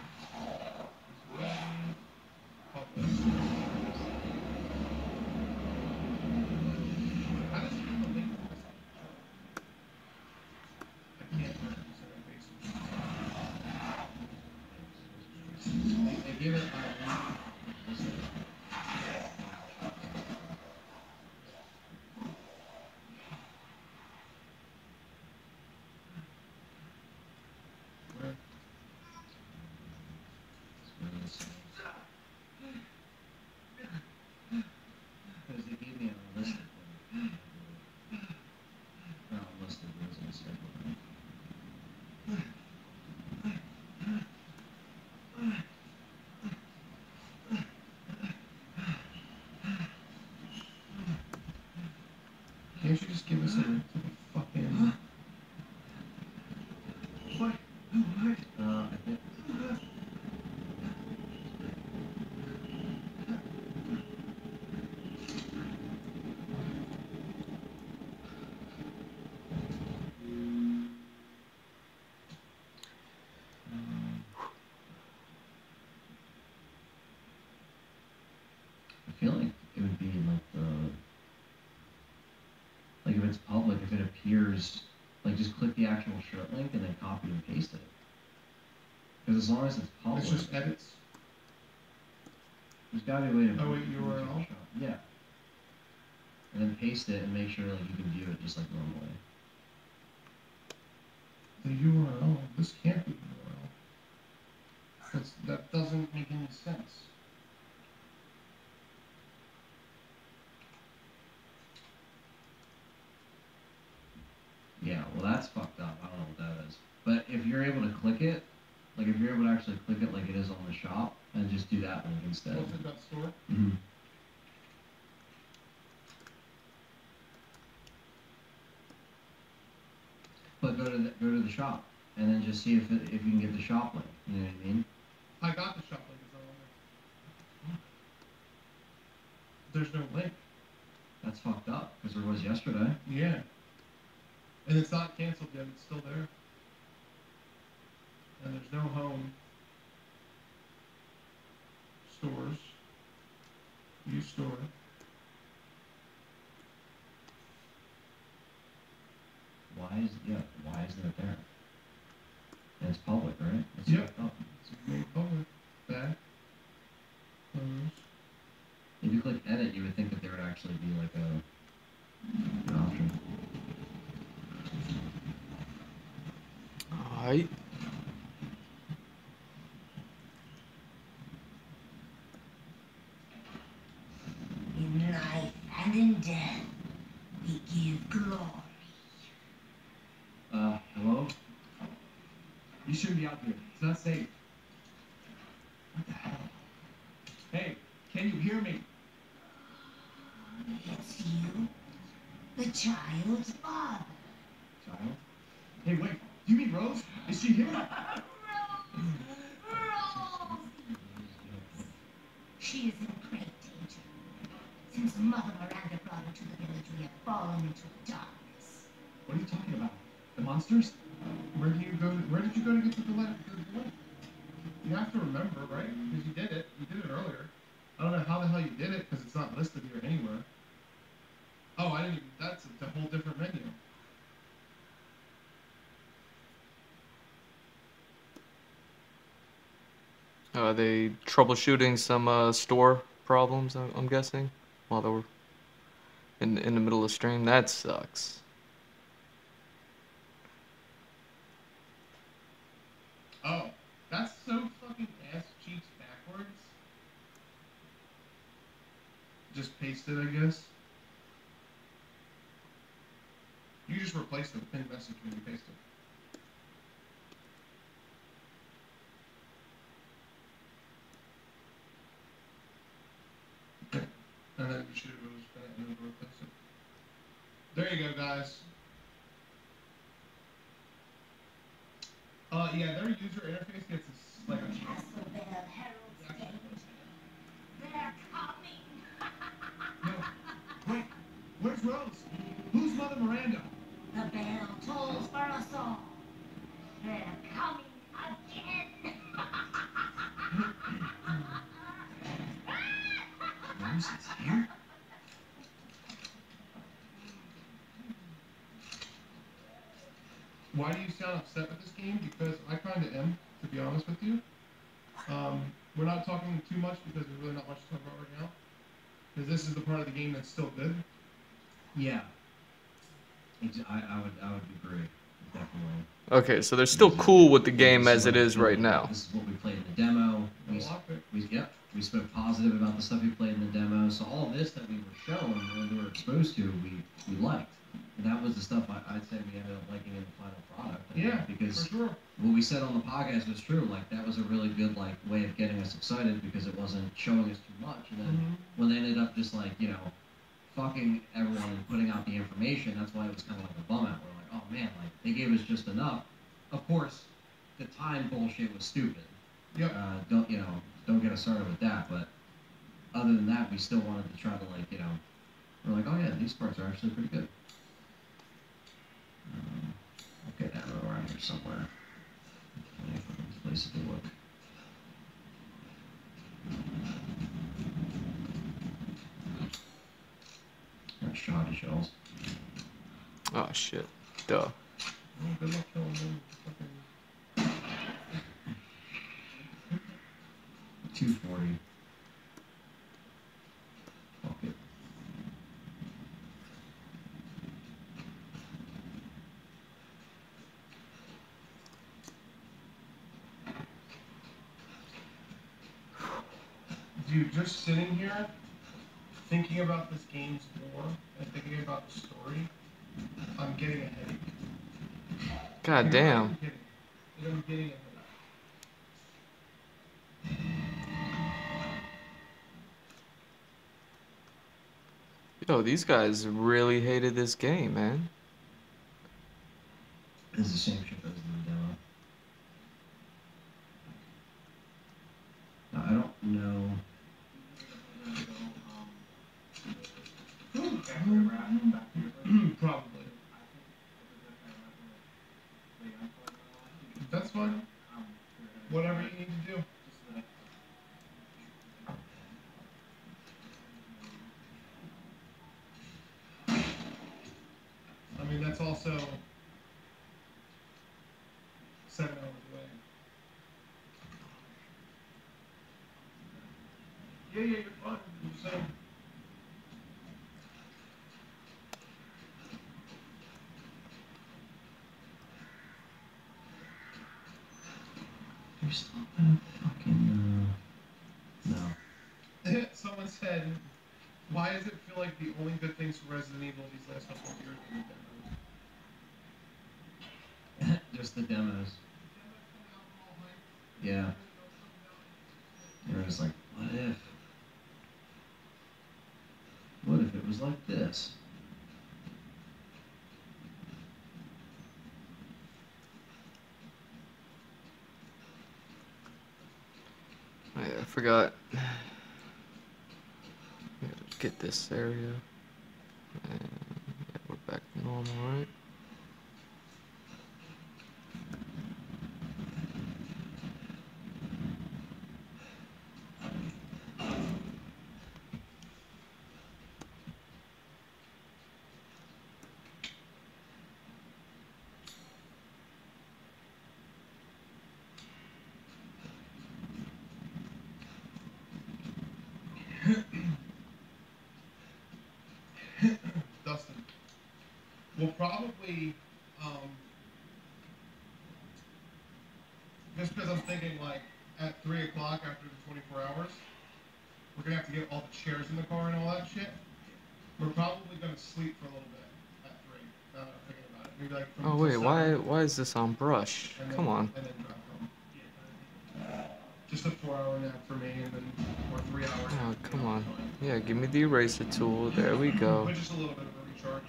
Speaker 3: I just need the link for this. I can't find it.
Speaker 2: They give it because they gave me a list of them. Not a list of rules and schedule.
Speaker 3: Can't you just give us a link to the fucking... What?
Speaker 2: I think I feel like it would be like if it's public, if it appears, like just click the actual shirt link and then copy and paste it. Because as long as it's public,
Speaker 3: It's just edits.
Speaker 2: there's gotta be a way to.
Speaker 3: Oh wait, URL?
Speaker 2: Yeah. And then paste it and make sure like you can view it just like normally.
Speaker 3: URL. This can't be the URL. That doesn't make any sense.
Speaker 2: Yeah, well that's fucked up. I don't know what that is. But if you're able to click it, like if you're able to actually click it like it is on the shop, and just do that link instead.
Speaker 3: What's it, that store?
Speaker 2: Mm-hmm. But go to the shop, and then just see if you can get the shop link. You know what I mean?
Speaker 3: I got the shop link. It's not on there. There's no link.
Speaker 2: That's fucked up, because there was yesterday.
Speaker 3: Yeah. And it's not canceled yet. It's still there. And there's no home. Stores. View store.
Speaker 2: Why isn't it there? And it's public, right? It's
Speaker 3: Yep.
Speaker 2: fucked up.
Speaker 3: It's made public. Back. Close.
Speaker 2: If you click edit, you would think that there would actually be like an option.
Speaker 1: Alright.
Speaker 6: In life and in death, we give glory.
Speaker 5: Hello? You shouldn't be out here. It's not safe. What the hell? Hey, can you hear me?
Speaker 6: It's you, the child's father.
Speaker 5: Child? Hey, wait. Do you mean Rose? Is she here?
Speaker 6: Rose! She is in great danger. Since Mother Miranda brought her to the village, we have fallen into darkness.
Speaker 5: What are you talking about? The monsters?
Speaker 3: Where did you go to get the delay? You have to remember, right? Because you did it. You did it earlier. I don't know how the hell you did it because it's not listed here anywhere. Oh, I didn't even. That's a whole different menu.
Speaker 1: Are they troubleshooting some store problems, I'm guessing, while they were in the middle of stream? That sucks.
Speaker 3: Oh, that's so fucking ass cheeks backwards. Just paste it, I guess. You just replace the pinned message when you paste it. Okay. And then you should just pin it and then replace it. There you go, guys. Yeah, their user interface gets like a
Speaker 6: Castle Bell heralds danger. They're coming.
Speaker 5: No. Wait. Where's Rose? Who's Mother Miranda?
Speaker 6: The bell tolls for us all. They're coming again.
Speaker 5: Rose is here?
Speaker 3: Why do you sound upset with this game? Because I kind of am, to be honest with you. We're not talking too much because there's really not much to talk about right now. Because this is the part of the game that's still good.
Speaker 2: Yeah. I would agree, definitely.
Speaker 1: Okay, so they're still cool with the game as it is right now.
Speaker 2: This is what we played in the demo. We spoke positive about the stuff we played in the demo. So all of this that we were shown and we were exposed to, we liked. And that was the stuff I'd say we ended up liking in the final product.
Speaker 3: Yeah,
Speaker 2: because
Speaker 3: for sure.
Speaker 2: what we said on the podcast was true. Like that was a really good way of getting us excited because it wasn't showing us too much. And then when they ended up just fucking everyone and putting out the information, that's why it was kind of like a bum out. We're like, oh man, like they gave us just enough. Of course, the time bullshit was stupid.
Speaker 3: Yep.
Speaker 2: Don't get us started with that. But other than that, we still wanted to try to we're like, oh yeah, these parts are actually pretty good. I'll get ammo around here somewhere. Plenty of places to look. Got shoddy shells.
Speaker 1: Oh shit. Duh.
Speaker 3: Oh, good luck killing them. Fucking...
Speaker 2: 240. Fuck it.
Speaker 3: Dude, just sitting here, thinking about this game's lore and thinking about the story, I'm getting a headache.
Speaker 1: God
Speaker 3: I'm
Speaker 1: damn.
Speaker 3: not kidding. I'm getting a headache.
Speaker 1: Yo, these guys really hated this game, man.
Speaker 2: It's the same shit as the demo. Now, I don't know.
Speaker 3: Probably. That's fine. Whatever you need to do. I mean, that's also 7 hours away. Yeah, you're fine. I'm just saying.
Speaker 2: There's still a fucking. No.
Speaker 3: Someone said, why does it feel like the only good things for Resident Evil these last couple of years are the demos?
Speaker 2: Just the demos. Yeah. You're just like, what if? What if it was like this?
Speaker 1: I forgot. Get this area. And yeah, we're back to normal, right?
Speaker 3: Dustin. We'll probably, just because I'm thinking like at 3 o'clock after the 24 hours, we're going to have to get all the chairs in the car and all that shit. We're probably going to sleep for a little bit at 3, now that I'm thinking about it. Maybe like from
Speaker 1: Oh wait,
Speaker 3: till
Speaker 1: why
Speaker 3: 7,
Speaker 1: is this on brush?
Speaker 3: and then-
Speaker 1: Come on.
Speaker 3: And then drive home. Just a 4-hour nap for me, and then, or 3 hour nap.
Speaker 1: Oh, come on. Yeah, give me the eraser tool. There we go.
Speaker 3: But just a little bit of a recharge.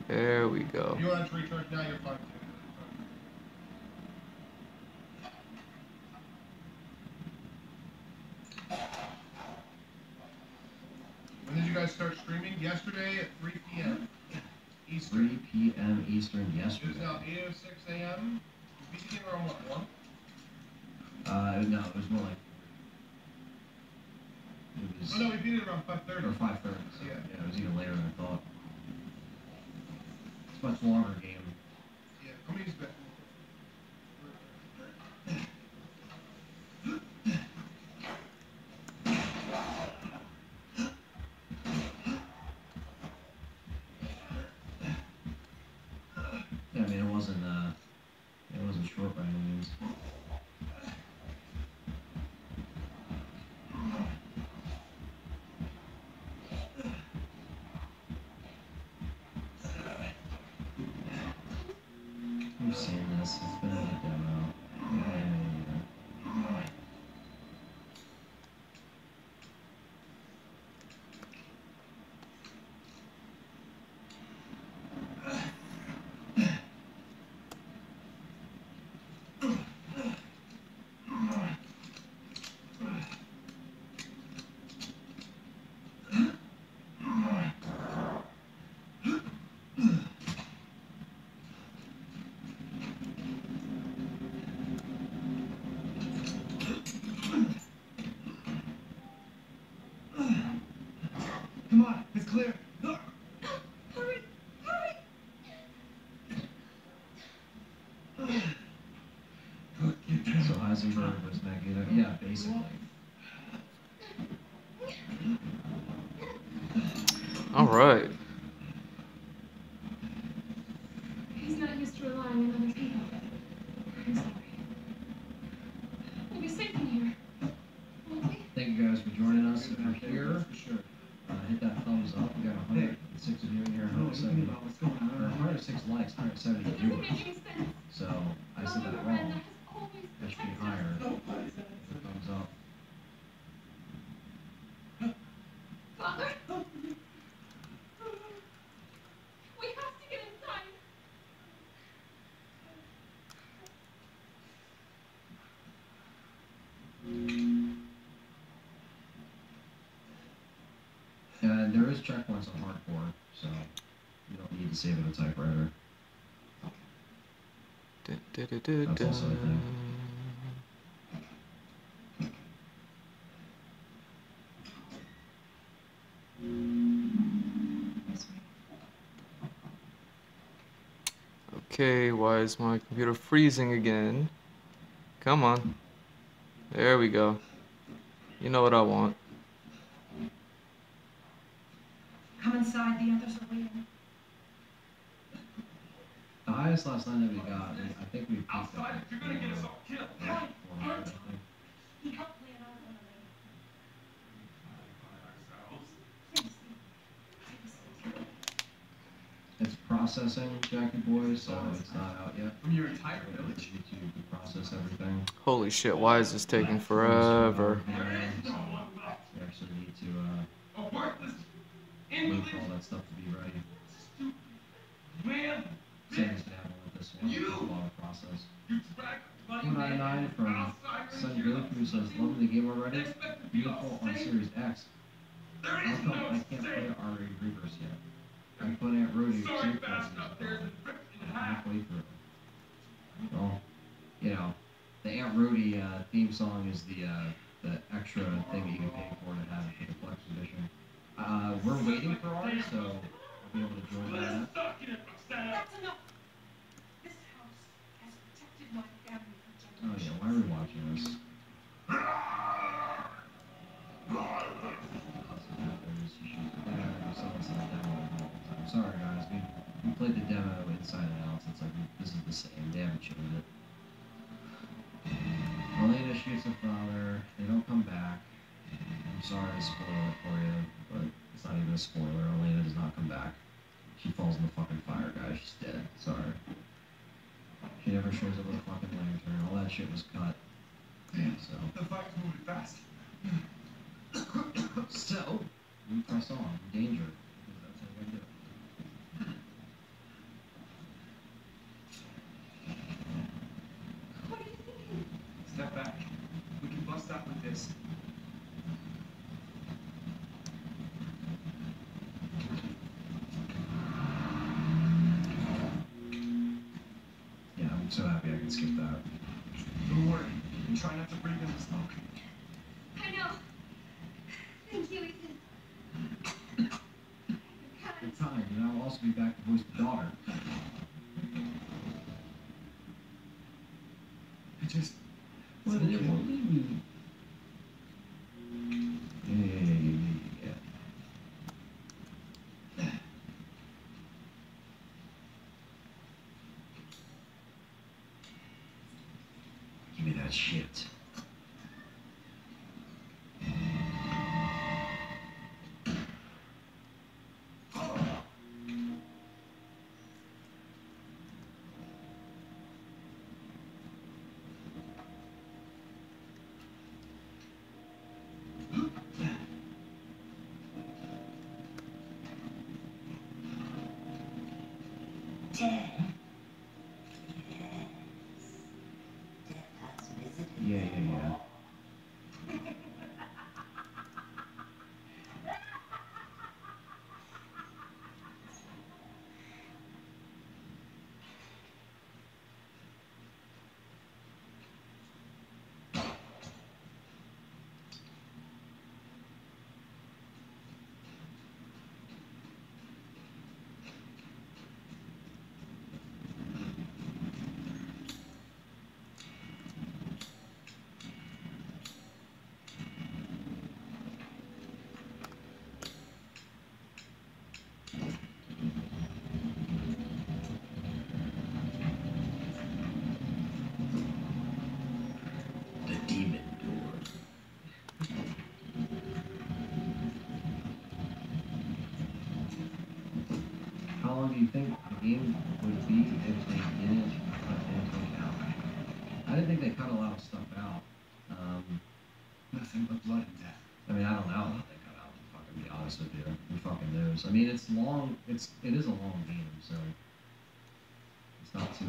Speaker 1: There we go.
Speaker 3: If you want to recharge now, you're fine too. When did you guys start streaming? Yesterday at 3 p.m.
Speaker 2: 3
Speaker 3: Eastern.
Speaker 2: p.m. Eastern
Speaker 3: It was
Speaker 2: yesterday.
Speaker 3: now 8:06 a.m. We began around what, 1?
Speaker 2: No, it was more like. It was.
Speaker 3: Oh no, we beat it around 5:30.
Speaker 2: Or 5:30. So,
Speaker 3: Yeah.
Speaker 2: Yeah, it was even later than I thought. It's a much longer game.
Speaker 3: Yeah, I'm gonna use that.
Speaker 2: Yeah, I mean, it wasn't short by any means. You've seen this. It's been in a demo. Yeah.
Speaker 5: Come on, it's clear.
Speaker 6: Hurry! Hurry!
Speaker 2: So Heisenberg was Magneto. Yeah, basically.
Speaker 1: All right.
Speaker 4: He's not used to relying on other people. I'm sorry. We'll be safe in here.
Speaker 2: you guys for joining us. If you're here,
Speaker 5: For sure.
Speaker 2: hit that thumbs up. We got 106 of you in here, 170,
Speaker 5: What's going on?
Speaker 2: or 106 likes, 170 viewers. So I said that wrong. That should be higher. Thumbs up.
Speaker 4: Father? We have to get inside.
Speaker 2: There is checkpoints on hardcore, so you don't need to save it on typewriter. That's also a thing.
Speaker 1: Okay, why is my computer freezing again? Come on. There we go. You know what I want.
Speaker 6: Come inside, the others are waiting.
Speaker 2: The highest last night that we got, I think we peaked
Speaker 5: Outside,
Speaker 2: at
Speaker 5: you're gonna get us all killed.
Speaker 2: 400, I think.
Speaker 6: He helped plan out one
Speaker 2: It's processing, Jackie boy, so it's not out yet.
Speaker 5: From your entire
Speaker 2: Wait for
Speaker 5: village.
Speaker 2: YouTube to process everything.
Speaker 1: Holy shit, why is this taking forever?
Speaker 2: We actually need to
Speaker 5: A worthless
Speaker 2: wait
Speaker 5: invalid
Speaker 2: for all that stuff to be ready.
Speaker 5: man.
Speaker 2: Same as happened with this one. It's a lot of process.
Speaker 5: You drag a bloody
Speaker 2: 299 from
Speaker 5: outsider
Speaker 2: Sun
Speaker 5: into
Speaker 2: Billy who says, loving the game already.
Speaker 5: Expect to be all
Speaker 2: Beautiful on
Speaker 5: safe.
Speaker 2: Series X.
Speaker 5: There
Speaker 2: How
Speaker 5: is
Speaker 2: come
Speaker 5: no
Speaker 2: I can't play
Speaker 5: safe.
Speaker 2: RA Reverse yet? I can put Aunt Rudy
Speaker 5: Sorry,
Speaker 2: Safe
Speaker 5: fast
Speaker 2: Classes
Speaker 5: up there is ripped in
Speaker 2: I'm
Speaker 5: half.
Speaker 2: halfway through. Well, you know, the Aunt Rudy theme song is the extra thing that you can pay for to have it for the collection edition. We're waiting for ours, so I'll be able to join
Speaker 5: Let's
Speaker 2: that.
Speaker 5: suck in it, Roxanne.
Speaker 6: That's enough. This house has protected my family for
Speaker 2: Oh
Speaker 6: generations.
Speaker 2: yeah, why are we watching this? Sorry guys, we played the demo inside and out, so it's like this is the same. They haven't changed it. Elena shoots a father. They don't come back. I'm sorry to spoil it for you, but it's not even a spoiler. Elena does not come back. She falls in the fucking fire, guys. She's dead. Sorry. She never shows up with a fucking lantern. All that shit was cut. So.
Speaker 5: The fight's moving fast.
Speaker 2: So, we press on. Danger. Because that's how we do it.
Speaker 6: What are you thinking?
Speaker 5: Step back. We can bust out with this.
Speaker 2: Yeah, I'm so happy I can skip that.
Speaker 5: Don't worry. And try not to breathe in the smoke.
Speaker 4: I know. Thank you, Ethan.
Speaker 2: Good time, and I'll also be back to voice the daughter.
Speaker 5: I just...
Speaker 2: Well,
Speaker 5: it's okay.
Speaker 2: it won't leave me. Yeah. Give me that shit.
Speaker 6: Dead.
Speaker 2: Yeah. think the game would be if they didn't cut anything out? I didn't think they cut a lot of stuff out.
Speaker 5: Nothing but blood and death.
Speaker 2: I mean, I don't know what they cut out, to fucking be honest with you. Who fucking knows? I mean, it's long, it is a long game, so it's not too,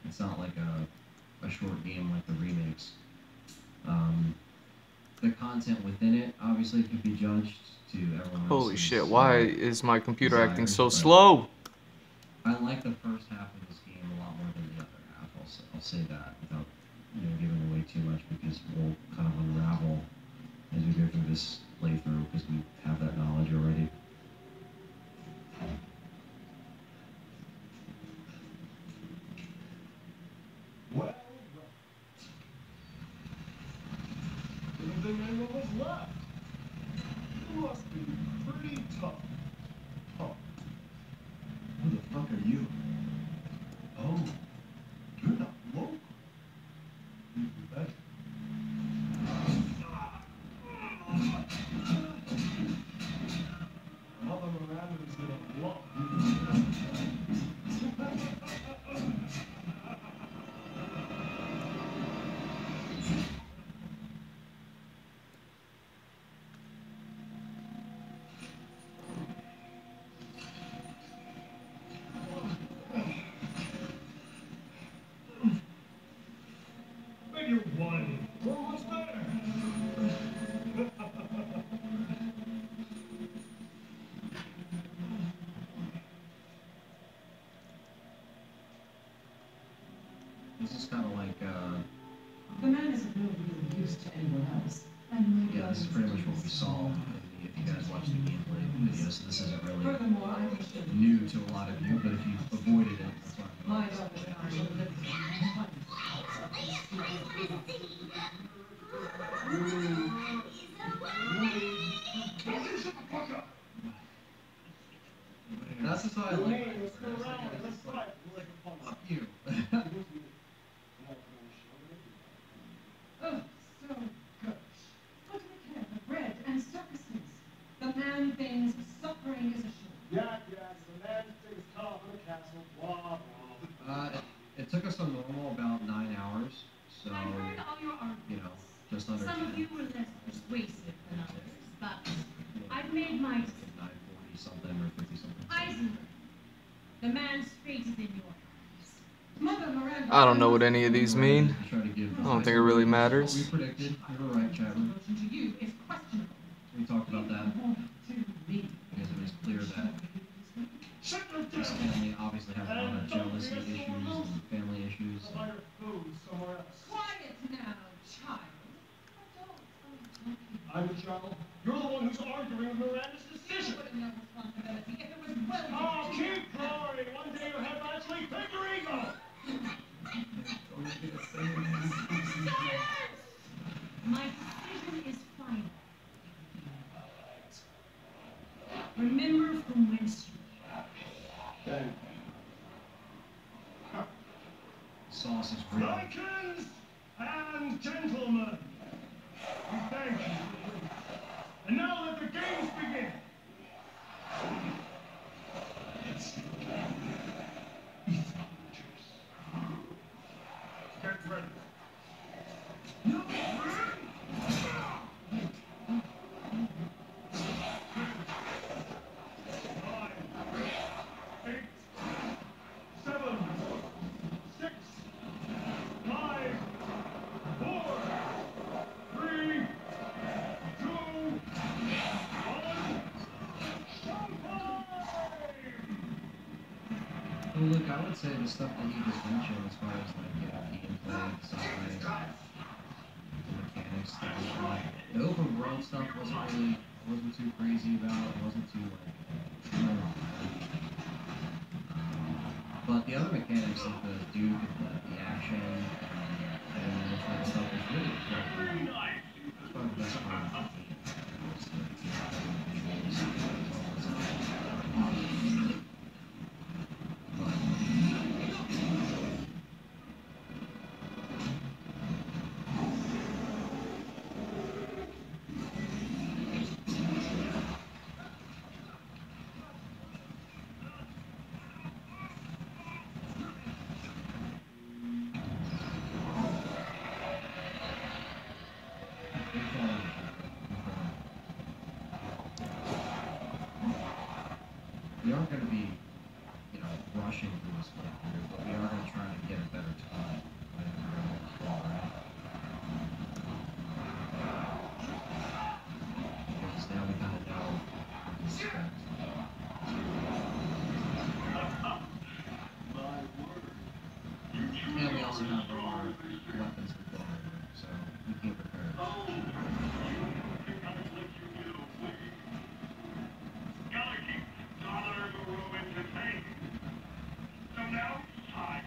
Speaker 2: it's not like a short game like the remakes. The content within it obviously could be judged to everyone else's.
Speaker 1: Holy shit, why is my computer acting so slow?
Speaker 2: I like the first half of this game a lot more than the other half. I'll say that without giving away too much, because we'll kind of unravel as we go through this playthrough, because we have that knowledge already.
Speaker 5: Well, anything anyone was left. You must be pretty tough. Huh. Who the fuck are you? Oh, you're not local. You bet. Mother Miranda's gonna love you. Maybe one. We're almost there.
Speaker 2: This is kind of like,
Speaker 7: The man isn't really used to anyone else. And
Speaker 2: yeah, this is pretty much what we saw if you guys watched the gameplay video, so this isn't really
Speaker 7: furthermore, I wish that
Speaker 2: new to a lot of you, but if you avoided it, that's fine.
Speaker 7: my daughter and I will live
Speaker 2: That's just how I like it. Fuck you.
Speaker 7: Oh, so good. What do we care for bread and circuses? The man thinks suffering is a show.
Speaker 5: Yeah, the man thinks top of the castle, blah, blah.
Speaker 2: It took us a normal about 9 hours, so,
Speaker 4: I heard all your arguments.
Speaker 2: just under
Speaker 4: Some
Speaker 2: 10.
Speaker 4: of you were less persuasive than others, but I've made my decision.
Speaker 2: 940 something or 50 something.
Speaker 4: Eisenberg, the man straight is in your eyes.
Speaker 7: Mother Miranda.
Speaker 1: I don't know what any of these mean.
Speaker 2: Try to give
Speaker 1: I don't think it really
Speaker 2: what
Speaker 1: matters.
Speaker 2: we predicted. You were right, Chapman.
Speaker 7: Devotion to you is questionable.
Speaker 2: We talked about that
Speaker 7: To me.
Speaker 2: because it was clear that
Speaker 5: Shut your
Speaker 2: this
Speaker 5: down.
Speaker 2: family obviously has a lot of jealousy issues and family issues.
Speaker 5: Buy your food somewhere else.
Speaker 7: Quiet now, child.
Speaker 5: I'm the child. You're the one who's arguing with Miranda's
Speaker 7: You
Speaker 5: decision.
Speaker 7: wouldn't know responsibility if it was well.
Speaker 5: Oh, keep roaring. One day you'll have actually bigger ego.
Speaker 4: My decision is final. Remember from whence you
Speaker 5: Thank
Speaker 2: Sauce is real.
Speaker 5: Ladies and gentlemen, we thank you. And now let the games begin. Get ready. No.
Speaker 2: Well, look, I would say the stuff that you just mentioned as far as like gameplay, design, the mechanics, the open world stuff wasn't too crazy about. It wasn't too but the other mechanics like the Duke and the action and management stuff was really cool. That's probably the best part of the game. Was the visuals as well as We aren't going to be, you know, rushing through this playthrough, but we are going to try to get a better time when we're going to fall right. Because now we kind of know what to expect. And we also have our weapons with Glowczewski, so we came prepared.
Speaker 8: So now it's time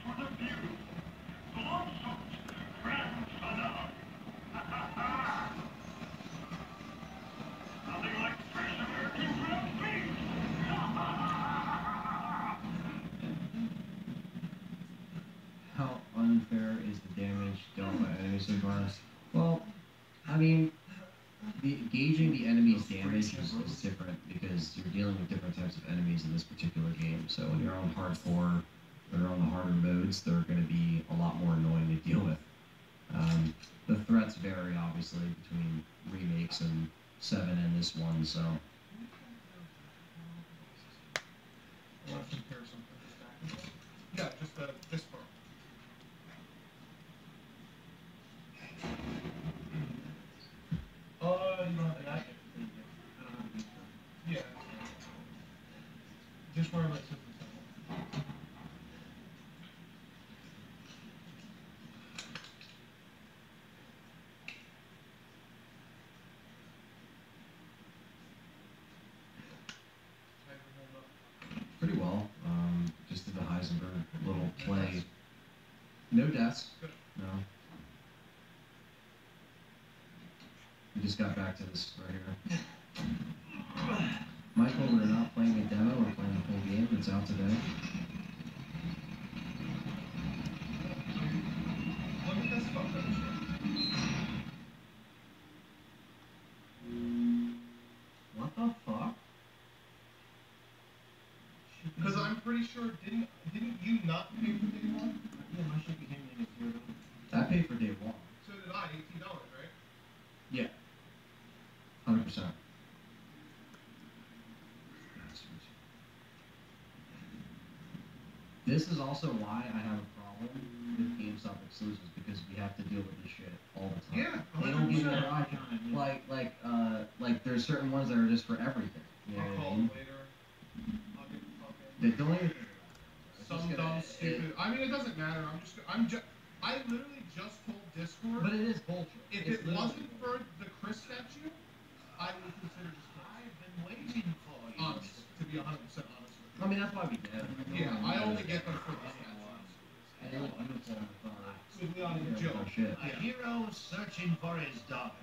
Speaker 8: for the view. Glowczewski, friends enough. Nothing like fresh American ground beef.
Speaker 2: How unfair is the damage dealt by enemies so far? Well, I mean, gauging the enemy's damage is different because you're dealing with different types of enemies in this particular game. So when you're on hardcore, when you're on the harder modes, they're going to be a lot more annoying to deal with. The threats vary, obviously, between remakes and 7 and this one, so...
Speaker 3: I want to compare something to this. Yeah, just this part. You don't have that yet. I don't have a beat gun. Yeah. Just wherever it says the symbol.
Speaker 2: Pretty well. Just did the Heisenberg little play. No deaths. No. We just got back to this right here. Michael, we're not playing a demo, we're playing the full game. It's out today.
Speaker 3: Look at this photo.
Speaker 2: What the fuck?
Speaker 3: Because I'm pretty sure, didn't you not pay for day one?
Speaker 2: Yeah, my shit became -0. I paid for day 1.
Speaker 3: So did I, $18, right?
Speaker 2: Yeah. 100%. This is also why I have a problem with GameStop exclusives, because we have to deal with this shit all the time.
Speaker 3: Yeah,
Speaker 2: They don't give me
Speaker 3: 100%.
Speaker 2: an option. Like there's certain ones that are just for everything. You know
Speaker 3: I'll
Speaker 2: what I
Speaker 3: call
Speaker 2: mean?
Speaker 3: them later. I'll get fucking...
Speaker 2: They don't even think about it. It's
Speaker 3: Some
Speaker 2: just
Speaker 3: dumb,
Speaker 2: gonna-
Speaker 3: stupid... I mean, it doesn't matter. I literally just told Discord...
Speaker 2: But it is bullshit.
Speaker 3: If
Speaker 2: It's
Speaker 3: it wasn't
Speaker 2: literally
Speaker 3: for the Chris statue, I would consider just
Speaker 5: I've been waiting for you.
Speaker 3: honest, to be 100% honest with
Speaker 2: I
Speaker 3: you.
Speaker 2: mean, that's why we did it.
Speaker 3: Yeah, I only get them for the statues.
Speaker 2: And they look beautiful on the phone.
Speaker 3: With Leon and
Speaker 2: Yeah,
Speaker 3: Joe.
Speaker 2: oh, shit.
Speaker 5: A hero searching for his daughter.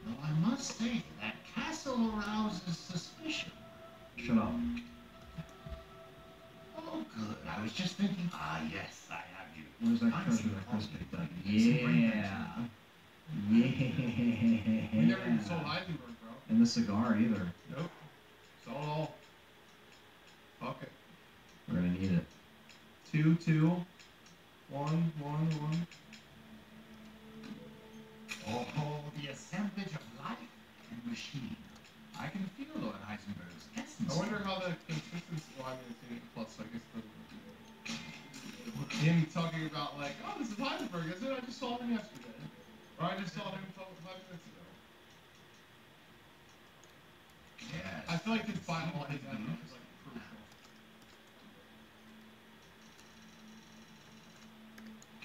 Speaker 5: Though I must say, that castle arouses suspicion.
Speaker 2: Shut up.
Speaker 5: Oh, good. I was just thinking, yes, I have you.
Speaker 2: Where's that
Speaker 5: I'm
Speaker 2: treasure
Speaker 5: seeing
Speaker 2: that Chris
Speaker 5: all
Speaker 2: picked
Speaker 5: the
Speaker 2: up?
Speaker 5: things and bring them to
Speaker 2: Yeah.
Speaker 5: you.
Speaker 2: Yeah.
Speaker 3: We never even sold Heisenberg, bro.
Speaker 2: And the cigar either.
Speaker 3: Nope. Sold all. Fuck it.
Speaker 2: We're gonna need it.
Speaker 3: 2, 2. 1, 1, 1.
Speaker 5: Oh, the assemblage of life and machine. I can feel Lord Heisenberg's essence.
Speaker 3: I wonder how the consistency... Well, I mean, it's in plus, I guess the... Him talking about, like, oh, this is Heisenberg, isn't it? I just saw him yesterday. Or I just saw him 5 minutes ago.
Speaker 5: Yes.
Speaker 3: I feel like his final his ending is, like, crucial.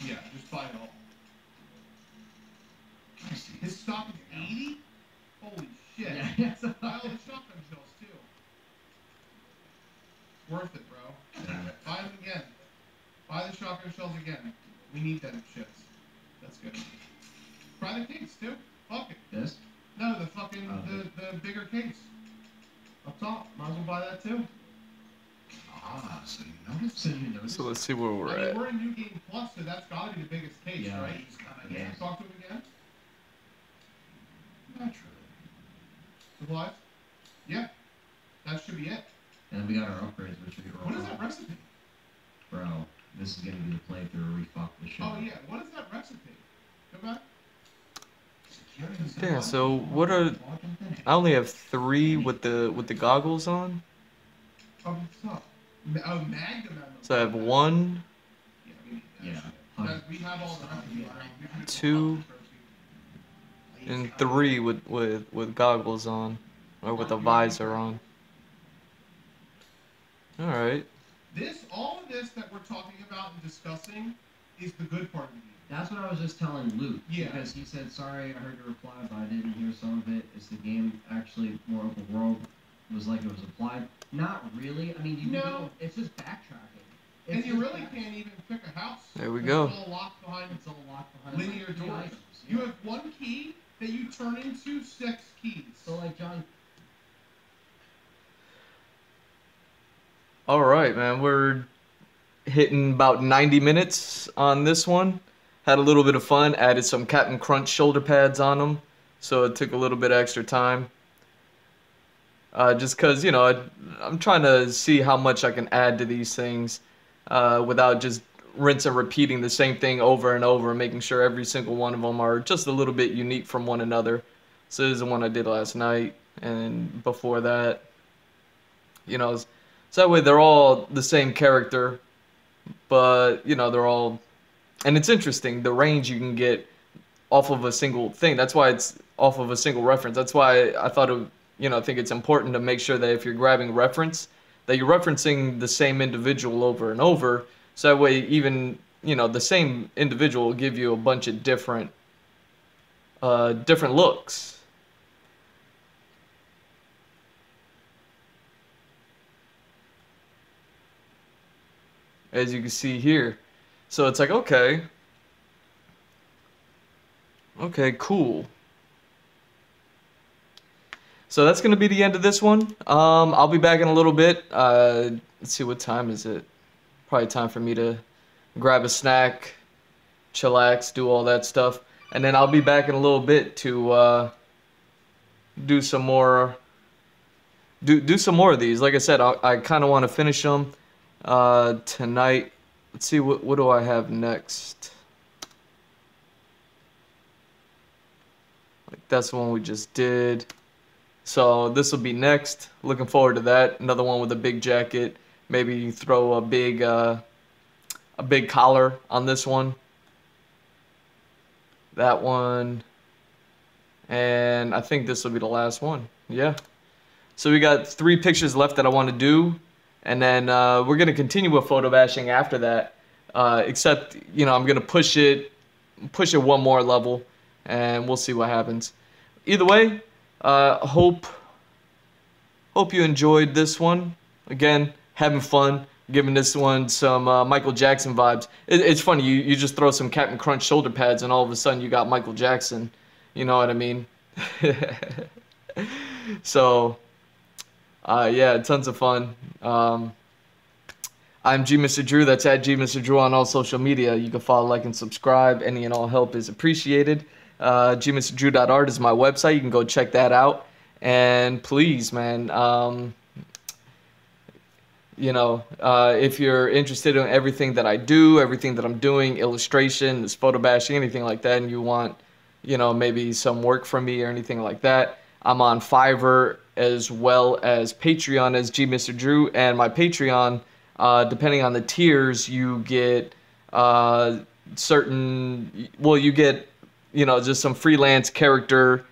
Speaker 3: Yeah, just buy it all.
Speaker 5: I see.
Speaker 3: His stock is 80? Holy shit.
Speaker 2: Yeah, yes.
Speaker 3: Buy all the shotgun shells, too. Worth it, bro. Buy them again. Buy the shotgun shells again. We need them shits. That's good. Buy the case, too. Fuck it.
Speaker 2: This?
Speaker 3: No, the fucking,
Speaker 2: Oh.
Speaker 3: the bigger case. Up top. Might as well buy that, too.
Speaker 5: Ah, so you noticed?
Speaker 2: So you noticed?
Speaker 1: So let's see where we're
Speaker 3: I mean,
Speaker 1: at.
Speaker 3: we're in New Game Plus, so that's gotta be the biggest case,
Speaker 2: Yeah.
Speaker 3: right?
Speaker 5: He's coming
Speaker 2: Yeah.
Speaker 5: in.
Speaker 3: Talk to him again.
Speaker 5: Naturally.
Speaker 3: Supplies? Yeah. That should be it.
Speaker 2: And we got our upgrades, which we
Speaker 3: What is that recipe?
Speaker 2: Bro, this is gonna be the playthrough where we fuck the shit.
Speaker 3: Oh, yeah. What is that recipe? Go back.
Speaker 1: Yeah, so what are... I only have 3 with the goggles on.
Speaker 3: Up top. Oh, Magnum.
Speaker 1: So I have 1,
Speaker 2: Yeah.
Speaker 3: We have all the rest of the
Speaker 1: 2, and 3 with goggles on, or with a visor on. All right.
Speaker 3: All of this that we're talking about and discussing is the good part of the game.
Speaker 2: That's what I was just telling Luke.
Speaker 3: Yeah.
Speaker 2: Because he said, sorry, I heard your reply, but I didn't hear some of it. Is the game actually more open world? It was like it was applied? Not really. I mean, you can go, it's just backtracking.
Speaker 3: And you really can't even pick a house.
Speaker 1: There we go.
Speaker 3: It's all locked behind linear doors. You have 1 key that you turn into 6 keys.
Speaker 2: So like John.
Speaker 1: All right, man. We're hitting about 90 minutes on this one. Had a little bit of fun. Added some Captain Crunch shoulder pads on them, so it took a little bit extra time. Just because, you know, I'm trying to see how much I can add to these things without just rinse and repeating the same thing over and over, making sure every single one of them are just a little bit unique from one another. So this is the one I did last night, and before that, you know, so that way they're all the same character, but, you know, they're all... And it's interesting, the range you can get off of a single thing. That's why it's off of a single reference. That's why I thought of, you know, I think it's important to make sure that if you're grabbing reference, that you're referencing the same individual over and over. So that way even, you know, the same individual will give you a bunch of different looks. As you can see here. So it's like, okay, cool. So that's going to be the end of this one. I'll be back in a little bit. Let's see, what time is it? Probably time for me to grab a snack, chillax, do all that stuff. And then I'll be back in a little bit to do some more of these. Like I said, I kind of want to finish them tonight. Let's see, what do I have next? Like, that's the one we just did. So this will be next. Looking forward to that. Another one with a big jacket. Maybe you throw a big collar on this one. That one. And I think this will be the last one. Yeah. So we got 3 pictures left that I want to do. And then we're going to continue with photo bashing after that. Except, you know, I'm going to push it one more level, and we'll see what happens. Either way, hope you enjoyed this one. Again, having fun, giving this one some Michael Jackson vibes. It's funny, you just throw some Captain Crunch shoulder pads, and all of a sudden you got Michael Jackson. You know what I mean? So... yeah, tons of fun. I'm G Mr. Drew. That's at G Mr. Drew on all social media. You can follow, like, and subscribe. Any and all help is appreciated. gmrdrew.art is my website. You can go check that out. And please, man, you know, if you're interested in everything that I do, everything that I'm doing, illustration, this photo bashing, anything like that, and you want, you know, maybe some work from me or anything like that, I'm on Fiverr as well as Patreon as G Mr. Drew. And my Patreon, depending on the tiers, you get certain, well, you get, you know, just some freelance character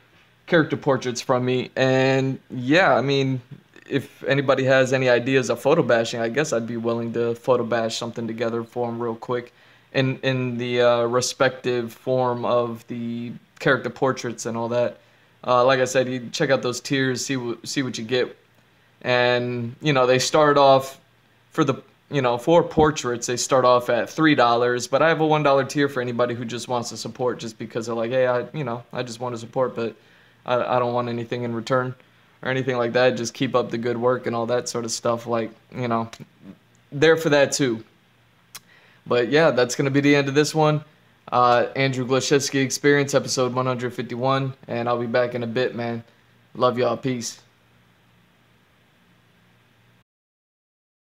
Speaker 1: portraits from me. And yeah, I mean, if anybody has any ideas of photo bashing, I guess I'd be willing to photo bash something together for them real quick in the respective form of the character portraits and all that. Like I said, you check out those tiers, see what you get. And, you know, they start off for the, you know, for portraits, they start off at $3, but I have a $1 tier for anybody who just wants to support, just because they're like, hey, I just want to support, but I don't want anything in return or anything like that. Just keep up the good work and all that sort of stuff. Like, you know, there for that too. But yeah, that's going to be the end of this one. Andrew Glowczewski Experience, episode 151, and I'll be back in a bit, man. Love y'all. Peace.